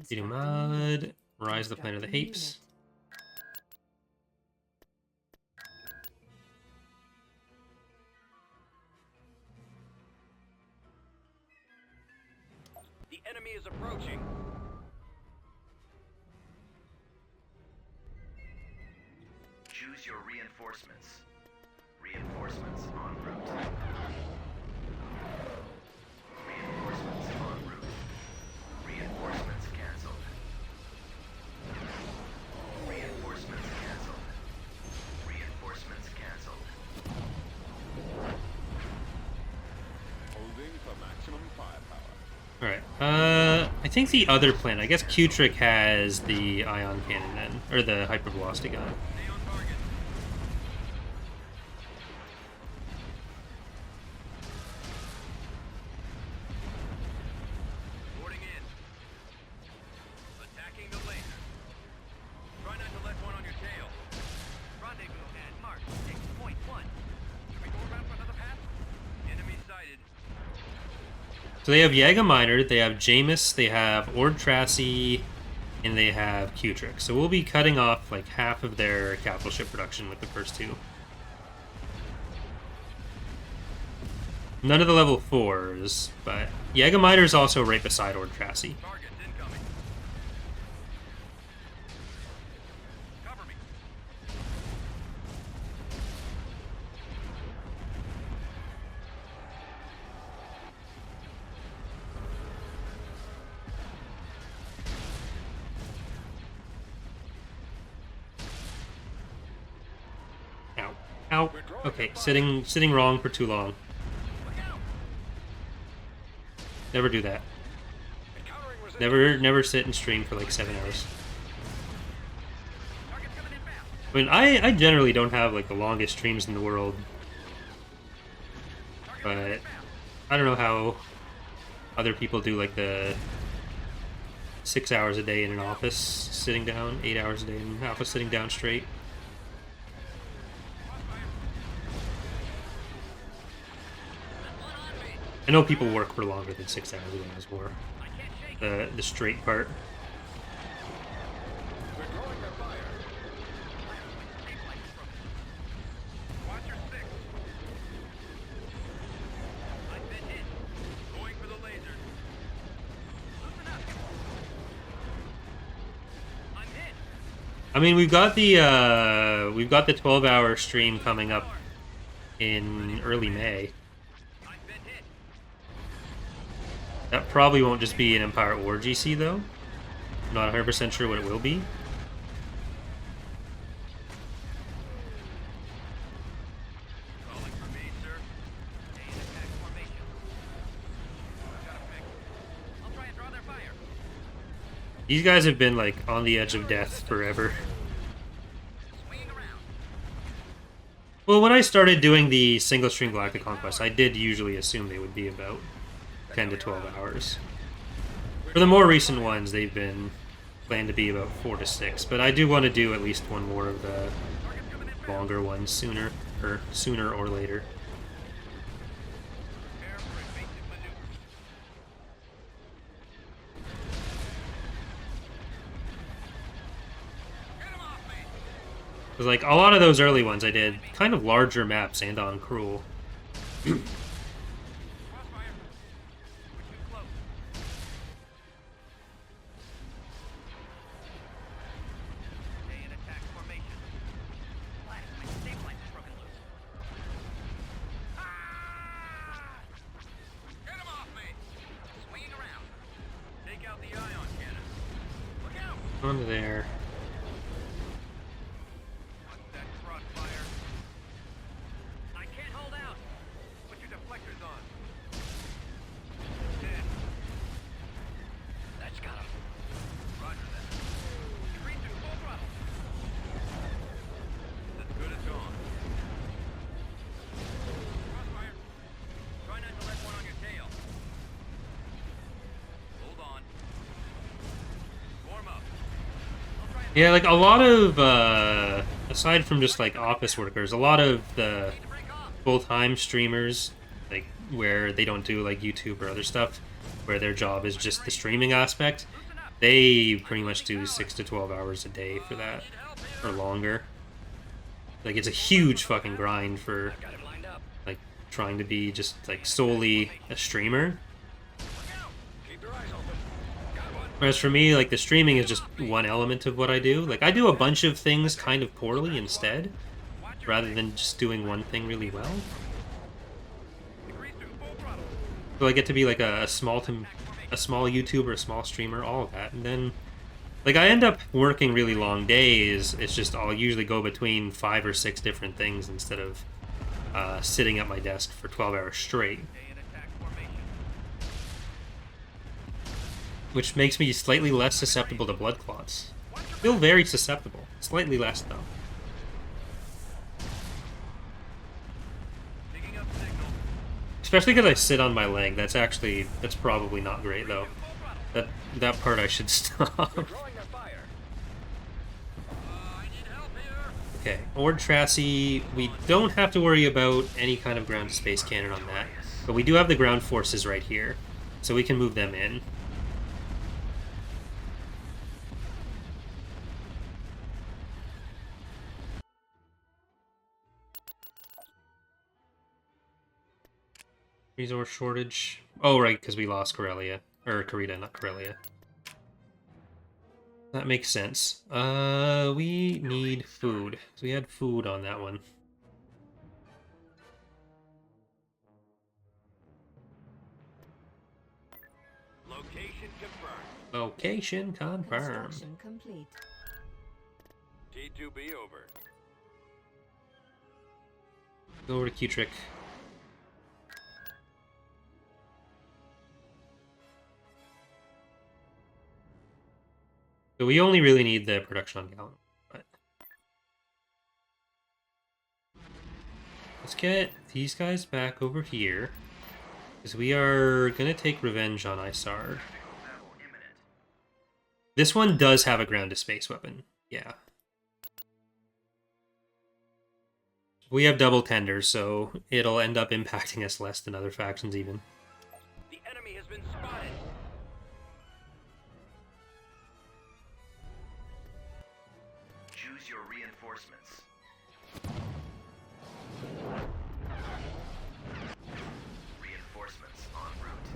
Beta Mod, Rise of the Planet of the Hapes. The enemy is approaching. Choose your reinforcements. Reinforcements en route. Reinforcements en route. Reinforcements cancelled. Reinforcements cancelled. Reinforcements cancelled. Holding for maximum firepower. Alright, I think the other plan, I guess Q-Trick has the ion cannon then, or the hypervelocity gun. Stay on target. Boarding in. Attacking the laser. Try not to let one on your tail. Rendezvous at mark 6.1. Should we go around for another pass? Enemy sighted. So they have Yaga Miner, they have Jameis, they have Ord Tracy, and they have Q-Trick. So we'll be cutting off like half of their capital ship production with the first two. None of the level 4s, but Yaga Miner is also right beside Ord Tracy. Targets incoming. Cover me. Ow. Ow. Okay, sitting wrong for too long. Look out. Never do that. Encountering resistance. Never sit and stream for like 7 hours. Target's coming in fast. I mean, I generally don't have like the longest streams in the world, Target's coming in but fast. I don't know how other people do like the 6 hours a day in an office sitting down, 8 hours a day in an office sitting down straight. I know people work for longer than 6 hours a day as more I can't shake it. the straight part. Withdrawing their fire. Watch your six. I've been hit. Going for the laser. Loosen up. I'm hit. I mean, we've got the 12-hour stream coming up in early May. I've been hit. That probably won't just be an Empire or GC though. I'm not 100% sure what it will be. Calling for me, sir. Stay in attack formation. I've got a fix. I'll try and draw their fire. These guys have been like on the edge of death forever. Swinging around. Well, when I started doing the single stream Galactic Conquest, I did usually assume they would be about 10 to 12 hours. For the more recent ones, they've been planned to be about 4 to 6, but I do want to do at least one more of the longer ones sooner or later. Prepare for evasive maneuvers. Get him off me! Because like a lot of those early ones I did kind of larger maps and on cruel. Crossfire. We're too close. Stay in attack formation. Flash, my stabilizer's broken loose. Ah! Get him off me! Swinging around. Take out the ion cannon. Look out! On there. Watch that crossfire. I can't hold out. Put your deflectors on. Dead. That's got him. Roger that. Increase to full throttle. That's good as gone. Crossfire. Try not to let one on your tail. Hold on. Warm up. I'll try and Yeah, like a lot of aside from just like office workers, a lot of the to break off. full-time streamers, like where they don't do like YouTube or other stuff, where their job is just the streaming aspect, they pretty much do 6 to 12 hours a day for that, or longer. Like it's a huge fucking grind for Got him lined up. like trying to be just like solely a streamer. Look out. Keep your eyes open. Got one. Whereas for me, like the streaming is just one element of what I do. Like I do a bunch of things kind of poorly instead, Watch your rather than just doing one thing really well. increase to full throttle. So I get to be like a small YouTuber, a small streamer, all of that, and then like I end up working really long days. It's just I'll usually go between 5 or 6 different things instead of sitting at my desk for 12 hours straight, Stay in attack formation. which makes me slightly less susceptible to blood clots. Still very susceptible, slightly less though. Picking up signal. Especially because I sit on my leg. That's probably not great though. Full throttle. That part I should stop. Drawing their fire. I need help here. Okay, Ord chassis, we don't have to worry about any kind of ground-to-space cannon on that, but we do have the ground forces right here, so we can move them in. Resource shortage. Oh, right, because we lost Corellia. Or Karita, not Corellia. That makes sense. We need food. So we had food on that one. Location confirmed. Location confirmed. Construction complete. T2B over. Go over to Q-Trick. So we only really need the production on Gallant. But let's get these guys back over here, because we are gonna take revenge on Isard. Battle imminent. This one does have a ground-to-space weapon. Yeah. We have double tenders, so it'll end up impacting us less than other factions even. The enemy has been spotted. Choose your reinforcements. Reinforcements en route.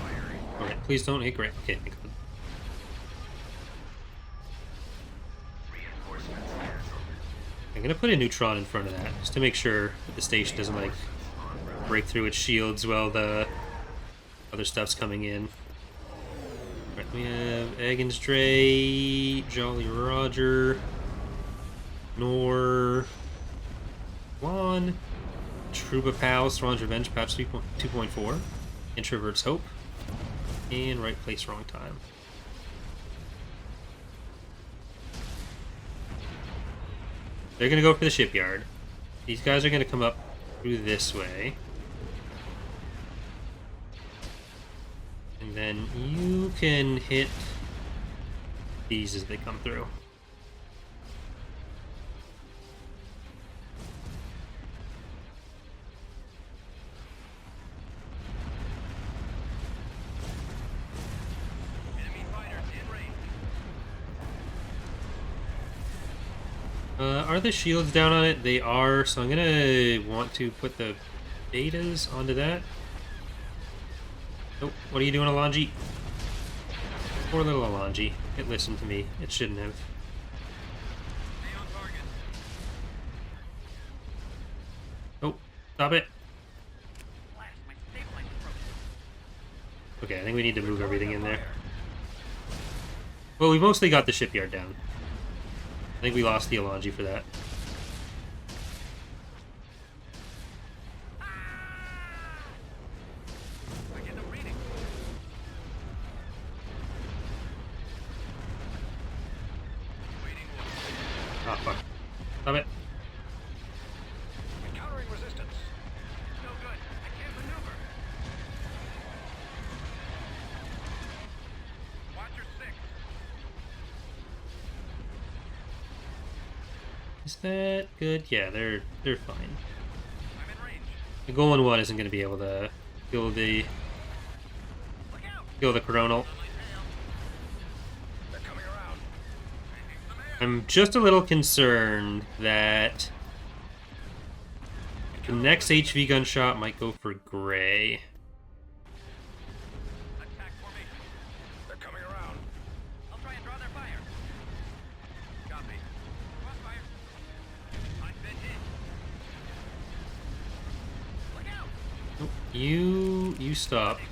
Firing. Alright, please don't hit great. Okay, thank God. Reinforcements cancelled. I'm gonna put a neutron in front of that, just to make sure that the station doesn't, like, break through its shields while the other stuff's coming in. Alright, we have Egg and Stray, Jolly Roger, Nor, Juan, Truba Pals, Thrawn's Revenge, patch 2.4, Introvert's Hope, and Right Place, Wrong Time. They're gonna go for the shipyard. These guys are gonna come up through this way. And then you can hit these as they come through. Enemy fighters in range. Are the shields down on it? They are, so I'm gonna want to put the betas onto that. Oh, what are you doing, Alonji? Poor little Alonji. It listened to me. It shouldn't have. Stay on target. Oh, stop it. Blast, my stabilizer broke. Okay, I think we need to move everything in there. Well, we mostly got the shipyard down. I think we lost the Alonji for that. I get the reading. Waiting order. Ah, fuck. Stop it. Encountering resistance. It's no good. I can't maneuver. Watch your six. Is that good? Yeah, they're fine. I'm in range. The Golan 1 isn't going to be able to kill the Look out! coronal. On my tail. They're coming around. Changing some air. I'm just a little concerned that the next HV gun shot might go for Gray. Attack formation. They're coming around. I'll try and draw their fire. Copy. Crossfire. I've been hit. Look out! Nope. You stop. And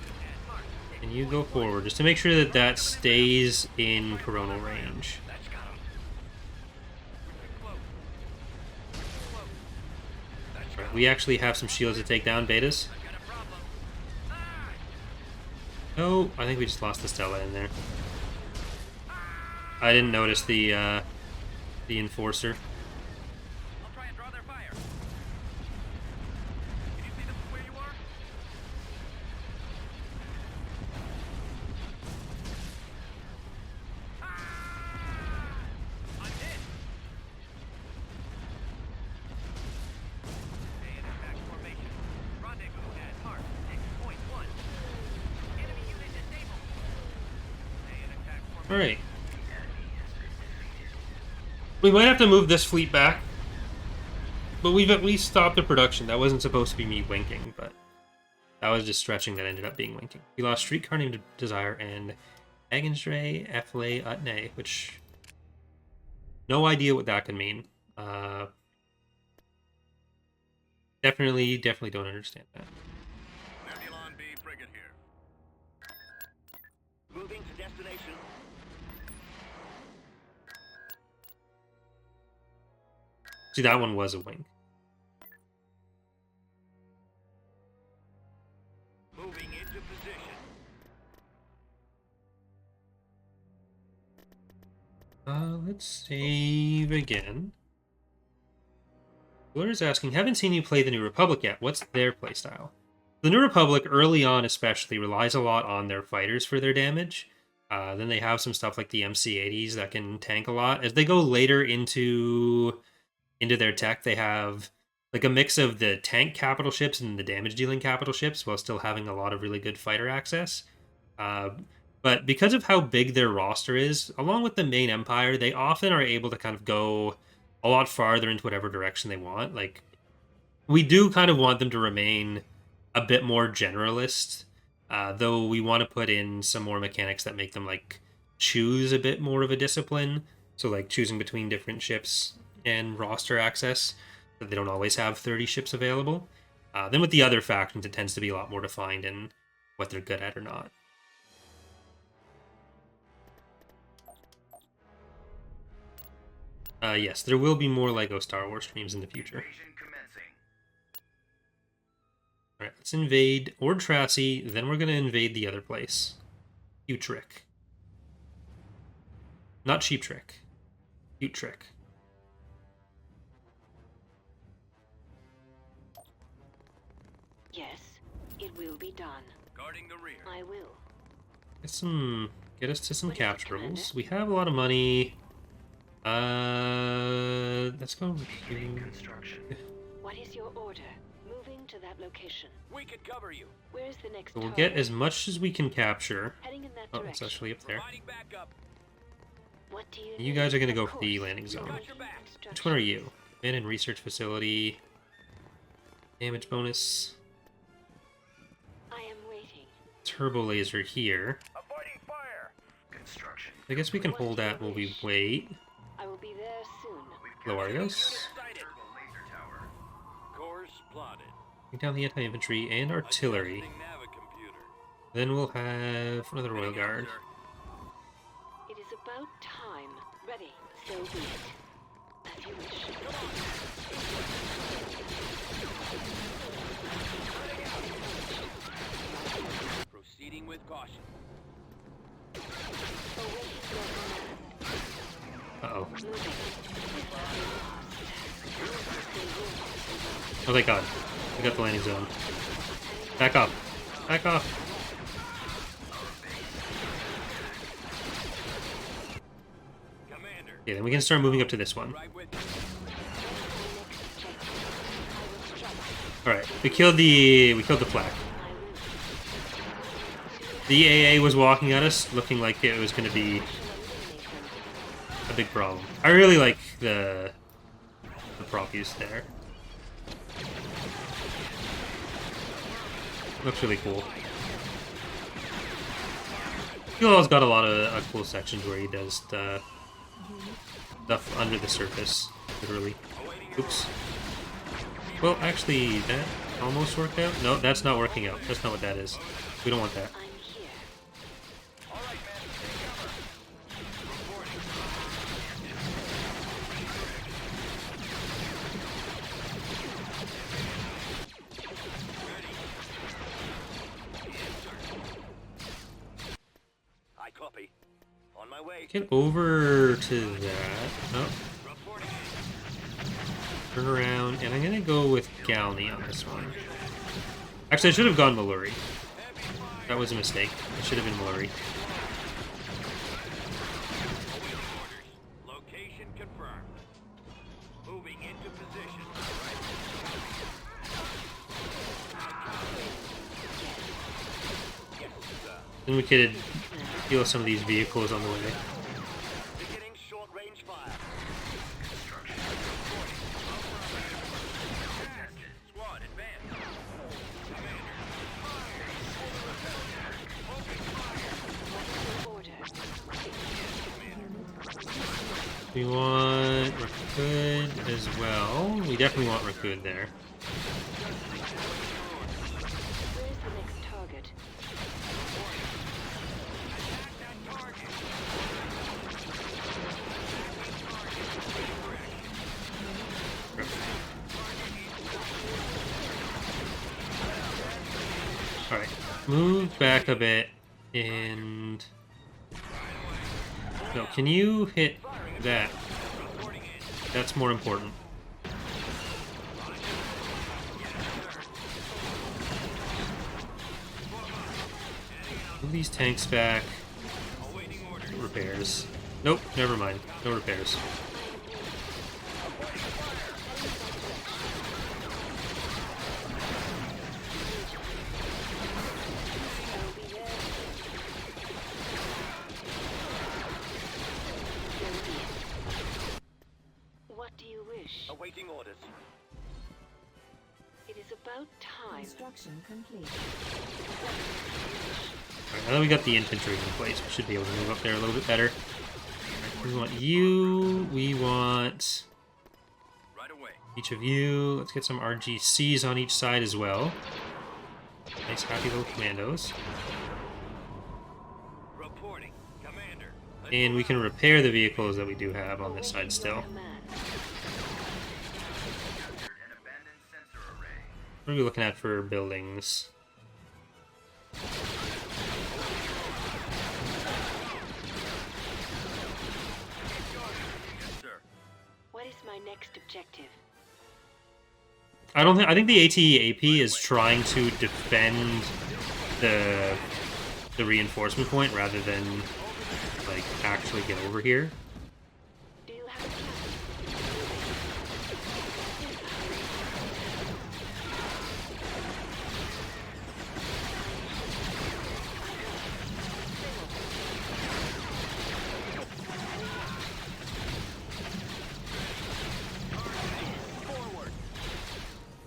mark. And you go forward, just to make sure that that stays in coronal range. That's got him. Close. Close. That's got him. We actually have some shields to take down betas. I've got a problem. Ah! Oh, I think we just lost the Stella in there. I didn't notice the enforcer. I'll try and draw their fire. Can you see them from where you are? Ah! I'm hit. Stay in attack formation. Rendezvous at mark 6.1. Enemy unit disabled. Stay in attack formation. Alright. We might have to move this fleet back. But we've at least stopped the production. That wasn't supposed to be me winking, but that was just stretching that ended up being winking. We lost Streetcar Named Desire and Agensray Efle Utne, which... no idea what that could mean. Definitely don't understand that. Nebulon B frigate here. Moving to destination. See, that one was a wink. Moving into position. Let's save again. Blur's asking, haven't seen you play the New Republic yet. What's their playstyle? The New Republic, early on especially, relies a lot on their fighters for their damage. Then they have some stuff like the MC-80s that can tank a lot. As they go later into their tech, they have like a mix of the tank capital ships and the damage-dealing capital ships while still having a lot of really good fighter access. But because of how big their roster is, along with the main empire, they often are able to kind of go a lot farther into whatever direction they want. Like, we do kind of want them to remain a bit more generalist, though we want to put in some more mechanics that make them, like, choose a bit more of a discipline. So, like, choosing between different ships and roster access, that they don't always have 30 ships available. Then with the other factions, it tends to be a lot more defined in what they're good at or not. Yes, there will be more LEGO Star Wars streams in the future. Invasion commencing. Alright, let's invade Ord Tracy, then we're going to invade the other place. Cute Trick. Not Cheap Trick. Cute Trick. Yes, it will be done. Guarding the rear. I will. Get us to some What is it, capturables. Commander? We have a lot of money. Let's go Beginning to... construction. What is your order? Moving to that location. We could cover you. Where's the next So we'll target? get as much as we can capture. Heading in that Oh, direction. it's actually up there. Providing backup. What do you You need? guys are gonna Of go for the course. landing zone. Got your back. Which one are you? Abandoned research facility. Damage bonus. I am waiting. Turbo laser here. Avoiding fire. Construction. I guess we can hold that while we wait. I will be there soon. Low Argos. Sighted. Turbo laser tower. Course plotted. Take down the anti-infantry and artillery. Adjusting navicomputer. Then we'll have another Royal Heading out, Guard. sir. It is about time. Ready. So be it. As you wish. Proceeding with caution. Awaiting your command. Uh-oh. Moving. Oh, thank God. We got the landing zone. Back up. Back off. Commander. Okay, then we can start moving up to this one. Right with you. Alright, we killed the flak. The AA was walking at us, looking like it was gonna be a big problem. I really like the prop use there. Looks really cool. He's got a lot of cool sections where he does the stuff under the surface, literally. Oops. Well, actually, that almost worked out. No, that's not working out. That's not what that is. We don't want that. I'm here. All right, man. Take cover. Reporting. I copy. On my way. Get over to that. Oh, Reporting. turn around, and I'm gonna go with Galney on this one. Actually, I should have gone Maluri. That was a mistake. It should have been Maluri. Location confirmed. Moving into position. Yes, sir. Then we could heal some of these vehicles on the way. Beginning short range fire. Construction. Squad, advance. Order. We want Rakud as well. We definitely want Rakud there. Where's the next target? Alright, move back a bit, and... No, can you hit that? That's more important. Move these tanks back. Repairs. Nope, never mind. No repairs. What do you wish? Awaiting orders. It is about time. Construction complete. Alright, now that we got the infantry in place, we should be able to move up there a little bit better. Alright, we want you. We want Right away. each of you. Let's get some RGCs on each side as well. Nice, happy little commandos. Reporting. Commander. And we can repair the vehicles that we do have on this side still. Command. An abandoned sensor array. What are we looking at for buildings? Yes, sir. What is my next objective? I think the ATAP is trying to defend the the reinforcement point rather than like actually get over here. Do you have a plan? Forward.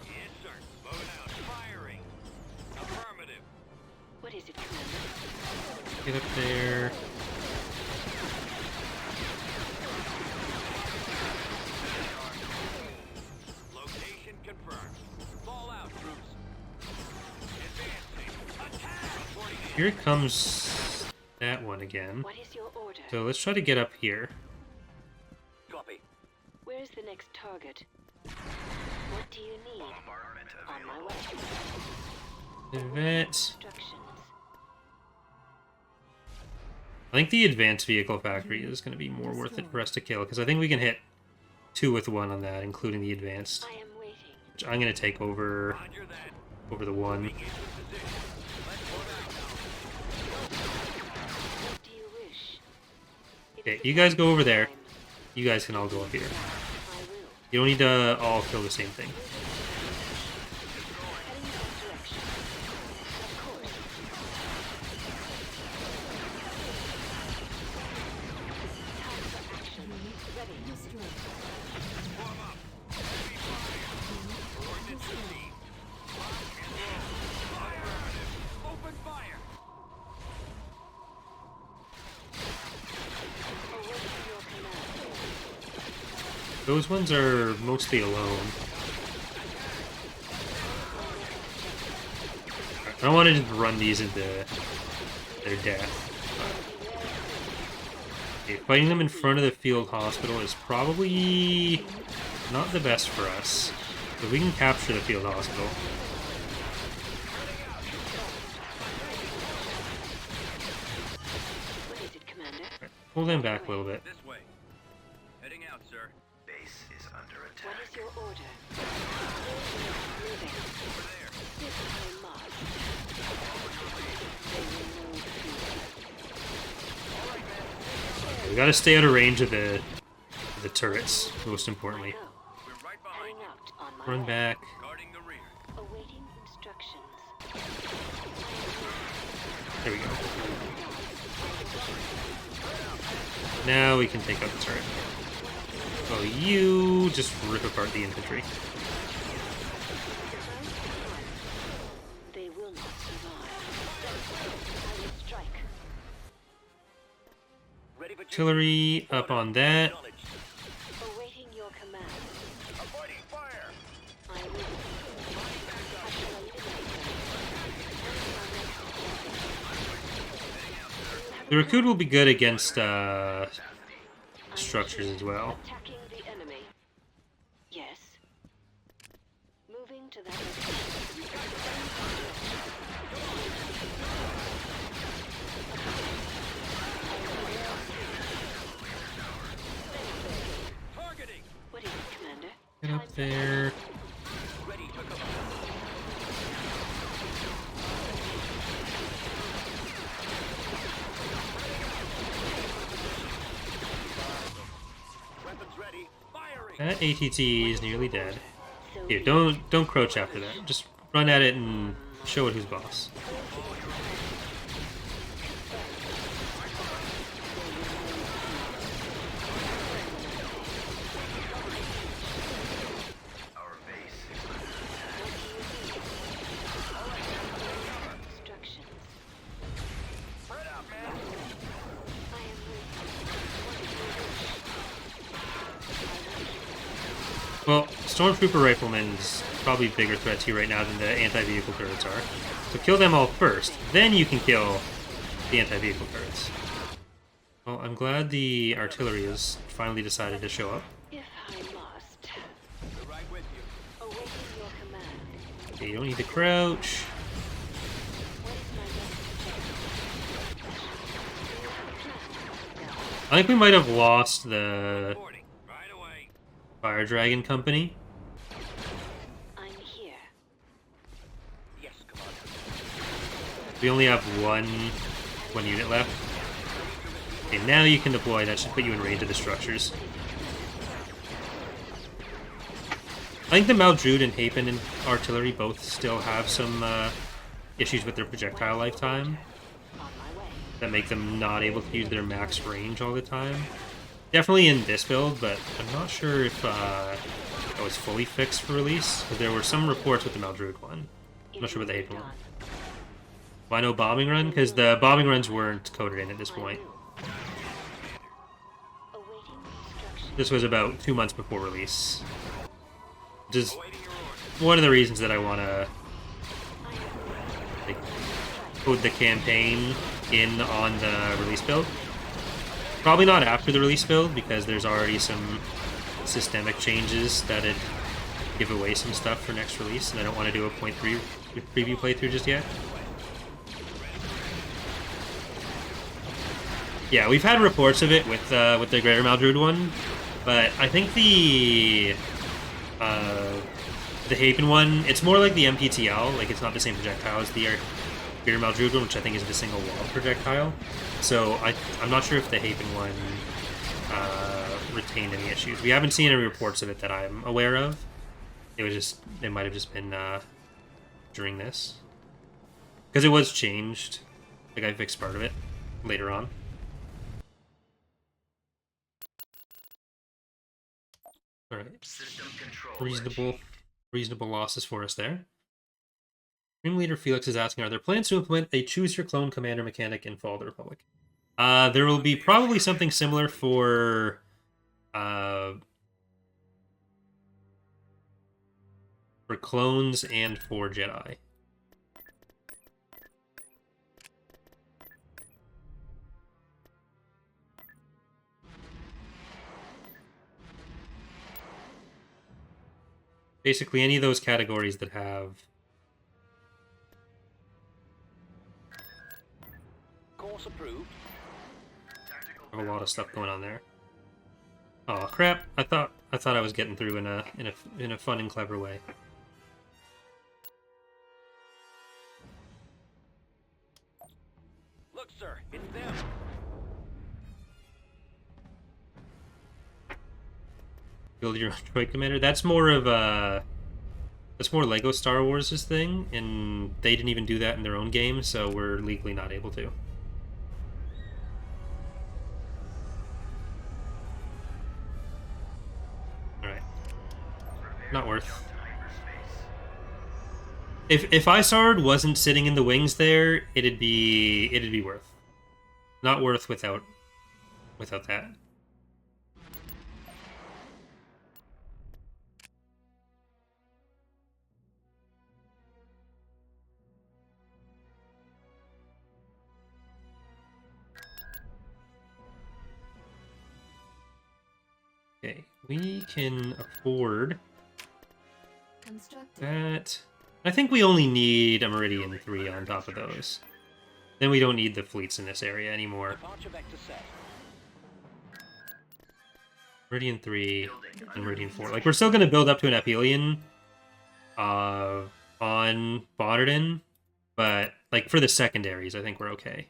Yes, sir. Moving out. Firing. Affirmative. What is it, Commander? Get up there. Location confirmed. Fall out, troops. Advancing. Attack! Reporting in. Here comes that one again. What is your order? So let's try to get up here. Copy. Where is the next target? What do you need? Bombardment On my available. way. Advance. Instructions. I think the advanced vehicle factory is going to be more worth it for us to kill, because I think we can hit 2 with 1 on that, including the advanced. I am waiting. Which I'm going to take over Roger that. the 1. Into position. Let's move out now. What do you wish? It Okay, is you guys go over there. time. You guys can all go up here. I will. You don't need to all kill the same thing. Heading in that direction. Of course. Time for action. Ready. Warm up. Heavy fire. Coordinates received. Lock and roll. Affirmative. Open fire. Awaiting your command. Those ones are mostly alone. I don't want to just run these into their death. Okay, fighting them in front of the field hospital is probably not the best for us. But we can capture the field hospital. What is it, Commander? Alright, pull them back a little bit. This way. Heading out, sir. Base is under What attack. is your order? Moving. Over there. This I must. They will know the We gotta stay out of range of the turrets, most importantly. Go. We're right behind Heading you. out on my Run way. back. Guarding the rear. Awaiting instructions. There we go. Now we can take out the turret. Oh, you just rip apart the infantry. They will not survive. I will strike. Ready for Artillery up on that. knowledge. Awaiting your command. Avoiding fire. I will. I shall eliminate them. The Rakud will be good against structures as well. Attacking the enemy. Yes. Moving to that location. Targeting. What is it, Commander? Get up there. Ready to come. Weapons ready. Firing. That ATT is nearly dead. So Here, don't crouch after that. Just run at it and show it who's boss. Our base is under attack. instructions. Spread out, man. I am waiting. Well, Stormtrooper Rifleman's probably bigger threat to you right now than the anti-vehicle turrets are. So kill them all first, then you can kill the anti-vehicle turrets. Well, I'm glad the artillery has finally decided to show up. If I must. We're right with you. Awaiting your command. Okay, you don't need to crouch. What is my next I think we might have lost the Reporting. Right away. Fire Dragon Company. I'm here. Yes, Commander. We only have one 1 unit left. Okay, now you can deploy. That should put you in range of the structures. I think the Maldrude and Hapen and artillery both still have some issues with their projectile lifetime that make them not able to use their max range all the time. Definitely in this build, but I'm not sure if that was fully fixed for release. There were some reports with the Maldrude one. I'm not sure about the Hapen one. Why no bombing run? Because the bombing runs weren't coded in at this point. This was about 2 months before release. Which is one of the reasons that I want to code the campaign in on the release build. Probably not after the release build, because there's already some systemic changes that'd give away some stuff for next release, and I don't want to do a 0.3 preview playthrough just yet. Yeah, we've had reports of it with the Greater Maldrude one, but I think the Hapen one, it's more like the MPTL, like it's not the same projectile as the Greater Maldrude one, which I think is the single wall projectile. So I'm not sure if the Hapen one retained any issues. We haven't seen any reports of it that I'm aware of. It might have just been during this, because it was changed. Like I fixed part of it later on. All right, reasonable losses for us there. Team Leader Felix is asking, are there plans to implement a choose your clone commander mechanic in Fall of the Republic? There will be probably something similar for clones and for Jedi. Basically, any of those categories that have Course approved. a lot of stuff going on there. Oh crap! I thought I was getting through in a fun and clever way. Look, sir, it's them. Build your own droid commander. That's more of a... That's more Lego Star Wars' thing, and they didn't even do that in their own game, so we're legally not able to. Alright. Not worth. If Isard wasn't sitting in the wings there, it'd be worth. Not worth without that. Okay, we can afford that. I think we only need a Meridian 3 on top of those. Then we don't need the fleets in this area anymore. Departure vector set. Meridian 3 and Meridian 4. Like, we're still going to build up to an Aphelion on Bonnerton, but, like, for the secondaries, I think we're okay.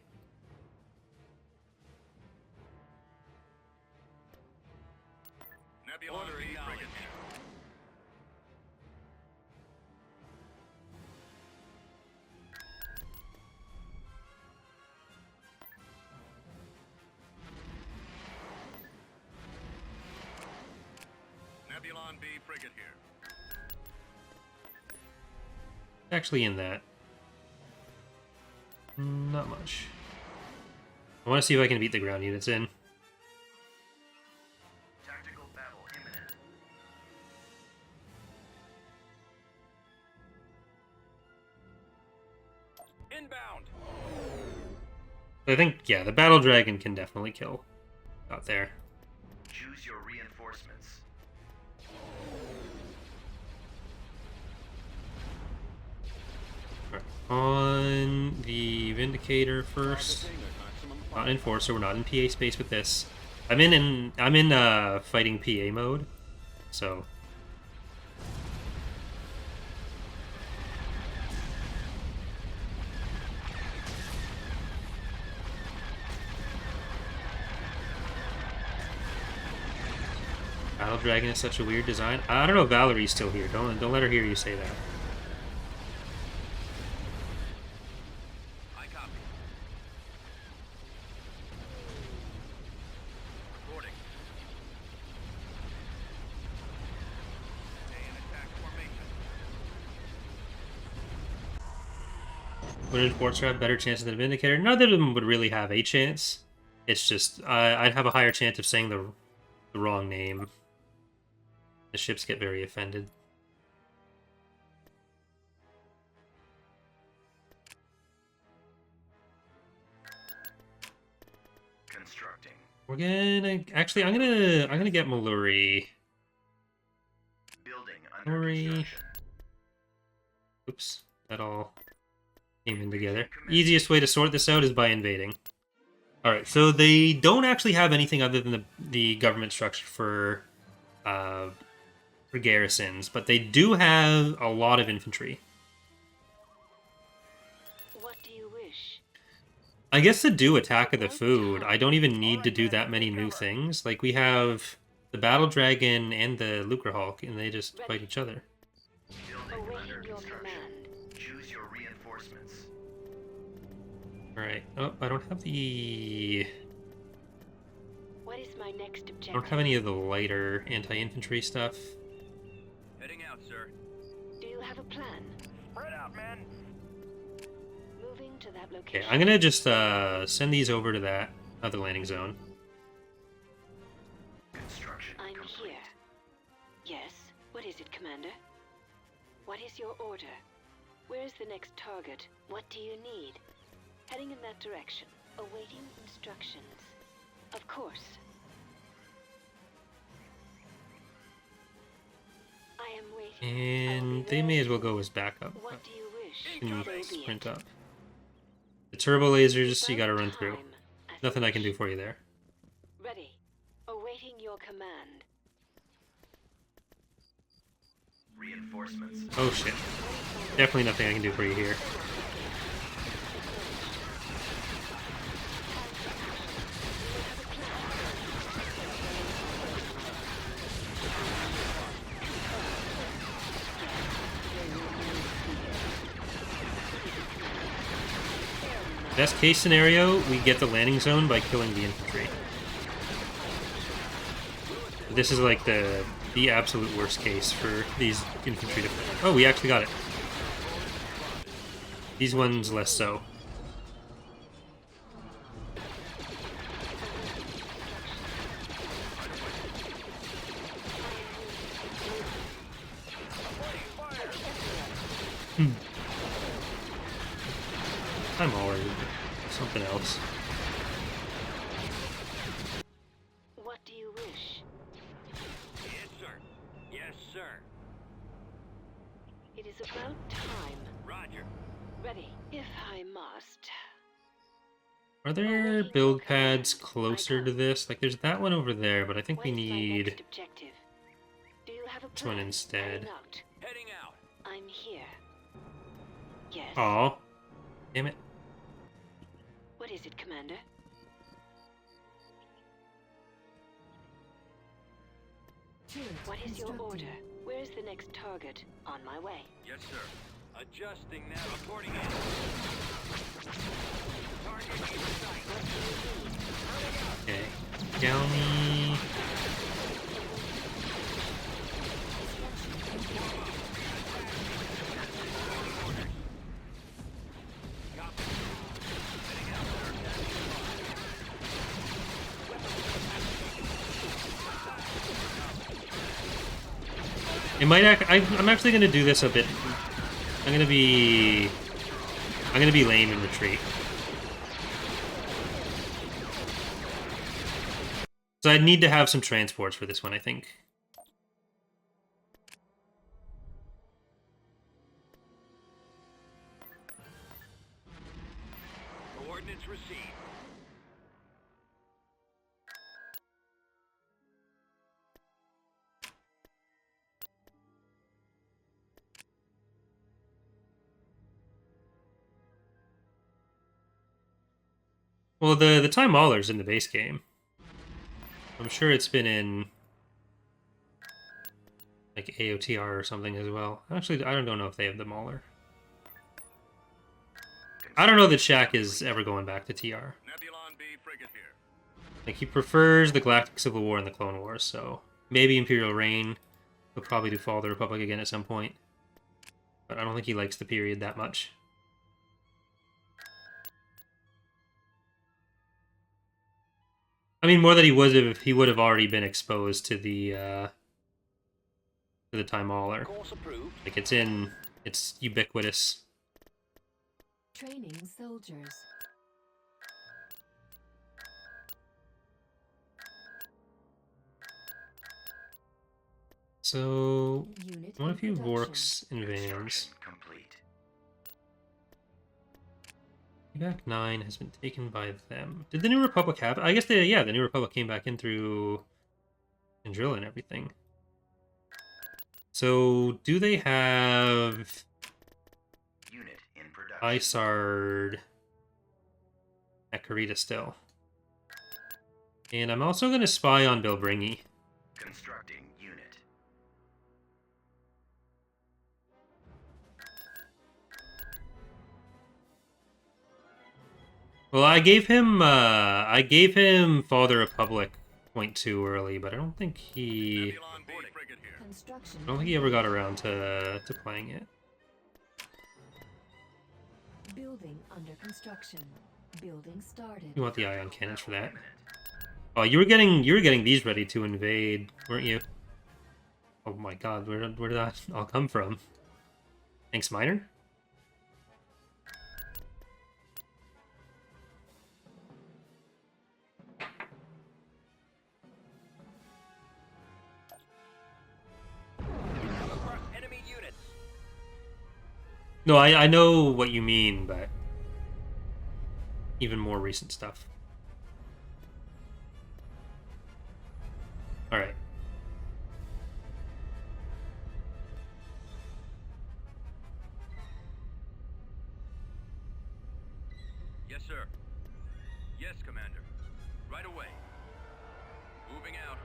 Nebula frigate. Nebulon B frigate here. Actually, in that. Not much. I want to see if I can beat the ground units in. Tactical battle imminent. Inbound. I think, yeah, the Battle Dragon can definitely kill out there. Choose your reinforcements. Alright, on the Vindicator first. Not in Enforcer, we're not in PA space with this. I'm in fighting PA mode, so Battle Dragon is such a weird design. I don't know if Valerie's still here. Don't let her hear you say that. I copy. Reporting. Stay in attack formation. Would Enforcer have better chances than Vindicator? None of them would really have a chance. It's just I'd have a higher chance of saying the wrong name. The ships get very offended. Constructing. We're gonna actually I'm gonna get Maluri. Building under Maluri. construction. Oops, that all came in together. Easiest way to sort this out is by invading. Alright, so they don't actually have anything other than the government structure for garrisons, but they do have a lot of infantry. What do you wish? I guess to do Attack of the Food, I don't even need to do that many new things. Like, we have the Battle Dragon and the Lucre Hulk, and they just fight each other. Building under Awaiting your construction. command. Choose your reinforcements. Alright, oh, I don't have the... What is my next I objective? don't have any of the lighter anti-infantry stuff. Heading out, sir. Do you have a plan? Spread out, men. Moving to that Okay, location. I'm gonna just send these over to that other landing zone. Construction I'm complete. here. Yes. What is it, Commander? What is your order? Where's the next target? What do you need? Heading in that direction. Awaiting instructions. Of course. I am waiting. And they may as well go as backup. What do you wish? Can So be sprint it. up. The turbo lasers, It's you gotta about run through. time, as Nothing you I can do wish. for you there. Ready. Awaiting your command. Reinforcements. Oh shit. Definitely nothing I can do for you here. Best case scenario, we get the landing zone by killing the infantry. This is like the absolute worst case for these infantry to... Oh, we actually got it. These ones less so. I'm already something else. What do you wish? Yes, sir. Yes, sir. It is about time. Roger. Ready, if I must. Are there build pads closer to this? Like, there's that one over there, but I think we What is my need next objective? Do you have a this one plan? instead. Heading out. Heading out. I'm here. Yes. Aw. Damn it. What is it, Commander? What is your order? Where is the next target? On my way. Yes, sir. Adjusting now. Reporting in. Target in sight. Okay. Downey. It might I'm actually gonna do this a bit. I'm gonna be lame in retreat. So I'd need to have some transports for this one, I think. Coordinates received. Well, the Time Mauler's in the base game. I'm sure it's been in like AOTR or something as well. Actually, I don't know if they have the Mauler. I don't know that Shaq is ever going back to TR. Nebulon B frigate here. Like, he prefers the Galactic Civil War and the Clone Wars, so maybe Imperial Reign. He'll probably do Fall of the Republic again at some point. But I don't think he likes the period that much. I mean, more than he would have if he would have already been exposed to the Time Mauler. Course approved. Like, it's ubiquitous. Training soldiers. So, Unit what in a few production. Vorks and Vans. Construction complete. Back 9 has been taken by them. Did the New Republic have? I guess the New Republic came back in through Andrilla and everything. So, do they have Unit in production. Isard at Karita still? And I'm also going to spy on Bilbringi. Constructing unit. Well, I gave him Father Republic .2 early, but I don't think he Nebulon B frigate here. Construction. ever got around to playing it. Building under construction. Building started. You want the ion cannons for that? Oh, you were getting these ready to invade, weren't you? Oh my God, where did that all come from? Thanks, Miner. Come across enemy units. No, I know what you mean, but even more recent stuff. All right. Yes, sir. Yes, Commander. Right away. Moving out.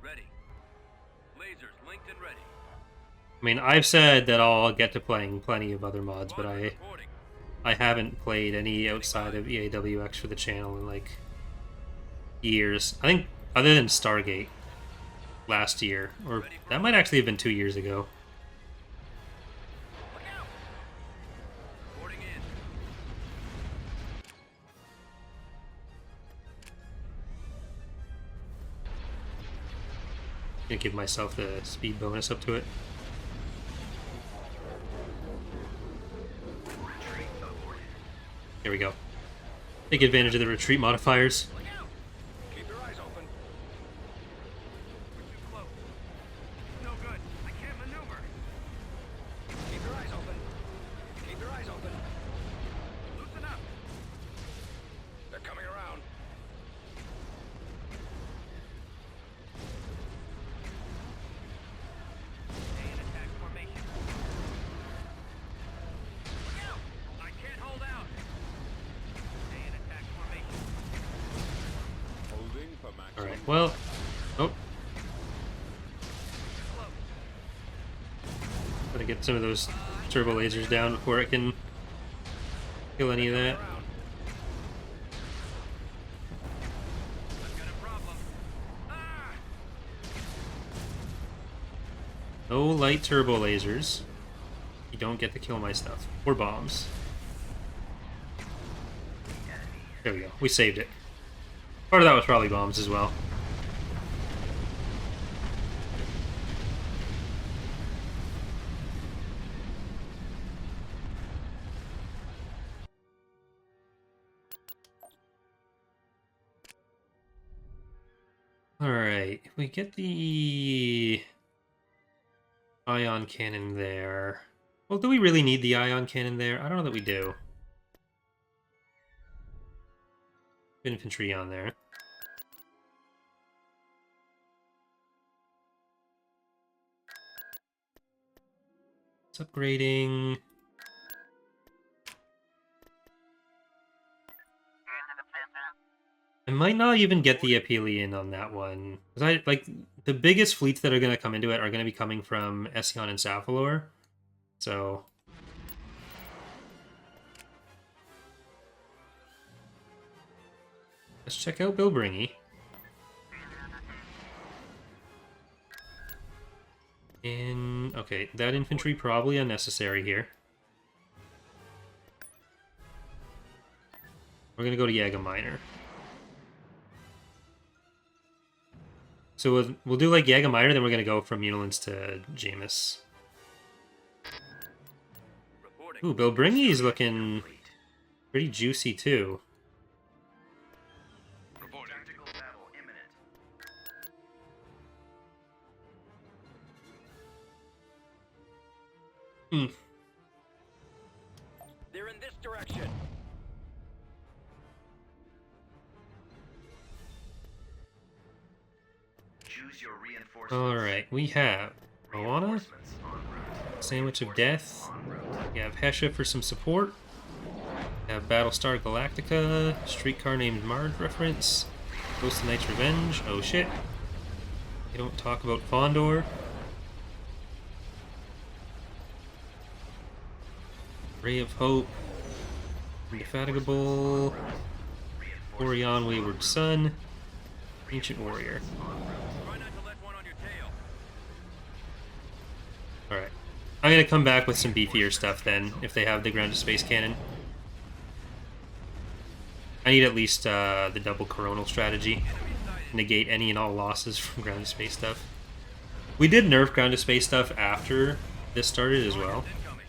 Ready. Lasers linked and ready. I mean, I've said that I'll get to playing plenty of other mods, but Squadron reporting. I haven't played any outside of EAWX for the channel in like years. I think other than Stargate last year, or that might actually have been 2 years ago. Look out! Reporting in. Gonna give myself the speed bonus up to it. Retreat aborted. There we go. Take advantage of the retreat modifiers. Look out! Keep your eyes open. We're too close. No good. I can't maneuver. Keep your eyes open. Keep your eyes open. Loosen up. They're coming around. Stay in attack formation. Look out! I can't hold out. Stay in attack formation. Holding for maximum. Alright, well... Oh, Close. gotta get some of those turbo lasers down before it can kill any of that. Around. I've got a problem. Ah! No light turbo lasers. You don't get to kill my stuff. Or bombs. There we go. We saved it. Part of that was probably bombs as well. Alright, if we get the ion cannon there. Well, do we really need the ion cannon there? I don't know that we do. Infantry on there. It's upgrading. I might not even get the Aphelion on that one. 'Cause I like the biggest fleets that are going to come into it are going to be coming from Ession and Sapphilor. So let's check out Bilbringy. Okay, that infantry probably unnecessary here. We're gonna go to Yaga Minor. So we'll do like Yaga Minor, then we're gonna go from Unilins to Jameis. Reporting. Ooh, Bilbringy is looking pretty juicy too. Reporting. Tactical battle imminent. They're in this direction. Choose your reinforcements. Alright, we have Moana, Reinforcements en route. Sandwich of Death. En route. We have Hesha for some support. We have Battlestar Galactica, Streetcar Named Marge reference, Ghost of Knight's Revenge. Oh shit. We don't talk about Fondor. Ray of Hope, Indefatigable, Orion Wayward Son, Ancient Warrior. Try not to let one on your tail. Alright. I'm gonna come back with some beefier stuff then, if they have the ground to space cannon. I need at least the double coronal strategy. Negate any and all losses from ground to space stuff. We did nerf ground to space stuff after this started as well, Incoming.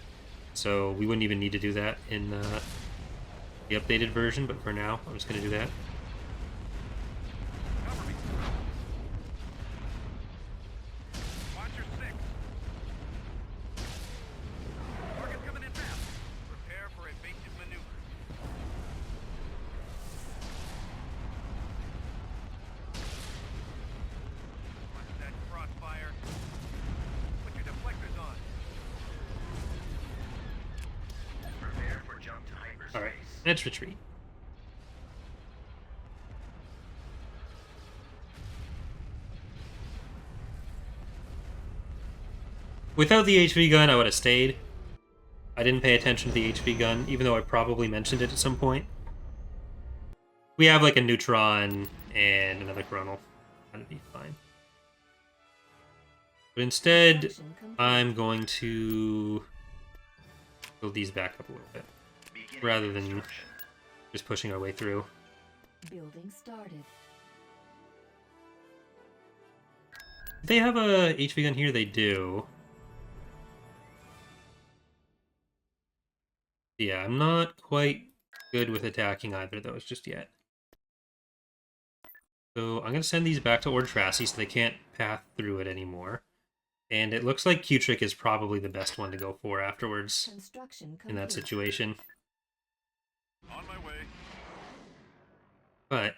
so we wouldn't even need to do that in the updated version, but for now, I'm just gonna do that. Cover me. Watch your six. Target's coming in fast. Prepare for evasive maneuver. Watch that crossfire. Put your deflectors on. Prepare for jump to hyperspace. Alright, let's retreat. Without the HV gun, I would have stayed. I didn't pay attention to the HV gun, even though I probably mentioned it at some point. We have like a Neutron and another Coronal. That'd be fine. But instead, Construction complete. I'm going to build these back up a little bit, Beginning rather than construction. just pushing our way through. Building started. Do they have a HV gun here? They do. Yeah, I'm not quite good with attacking either of those just yet. So I'm going to send these back to Ordrassi so they can't path through it anymore. And it looks like Q-Trick is probably the best one to go for afterwards Construction complete. in that situation. On my way. But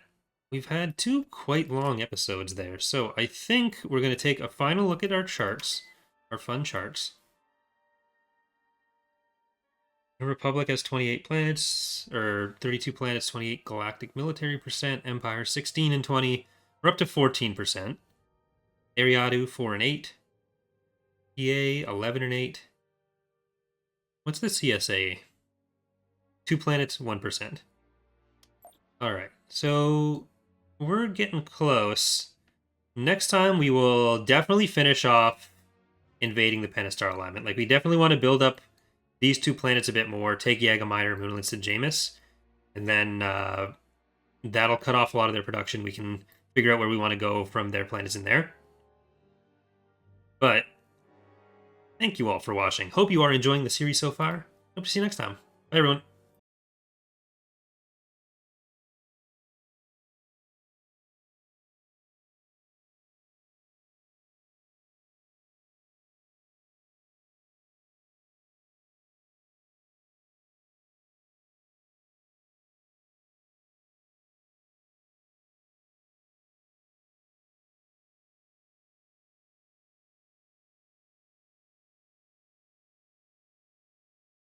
we've had two quite long episodes there, so I think we're going to take a final look at our charts, our fun charts. The Republic has 28 planets, or 32 planets, 28 galactic military percent, Empire 16 and 20, we're up to 14%. Ariadu 4 and 8, PA 11 and 8. What's the CSA? 2 planets, 1%. Alright, so we're getting close. Next time we will definitely finish off invading the Pentastar alignment. Like, we definitely want to build up these 2 planets a bit more, take Yaga Minor, Moonlets, and Jameis, and then that'll cut off a lot of their production. We can figure out where we want to go from their planets in there. But thank you all for watching. Hope you are enjoying the series so far. Hope to see you next time. Bye, everyone.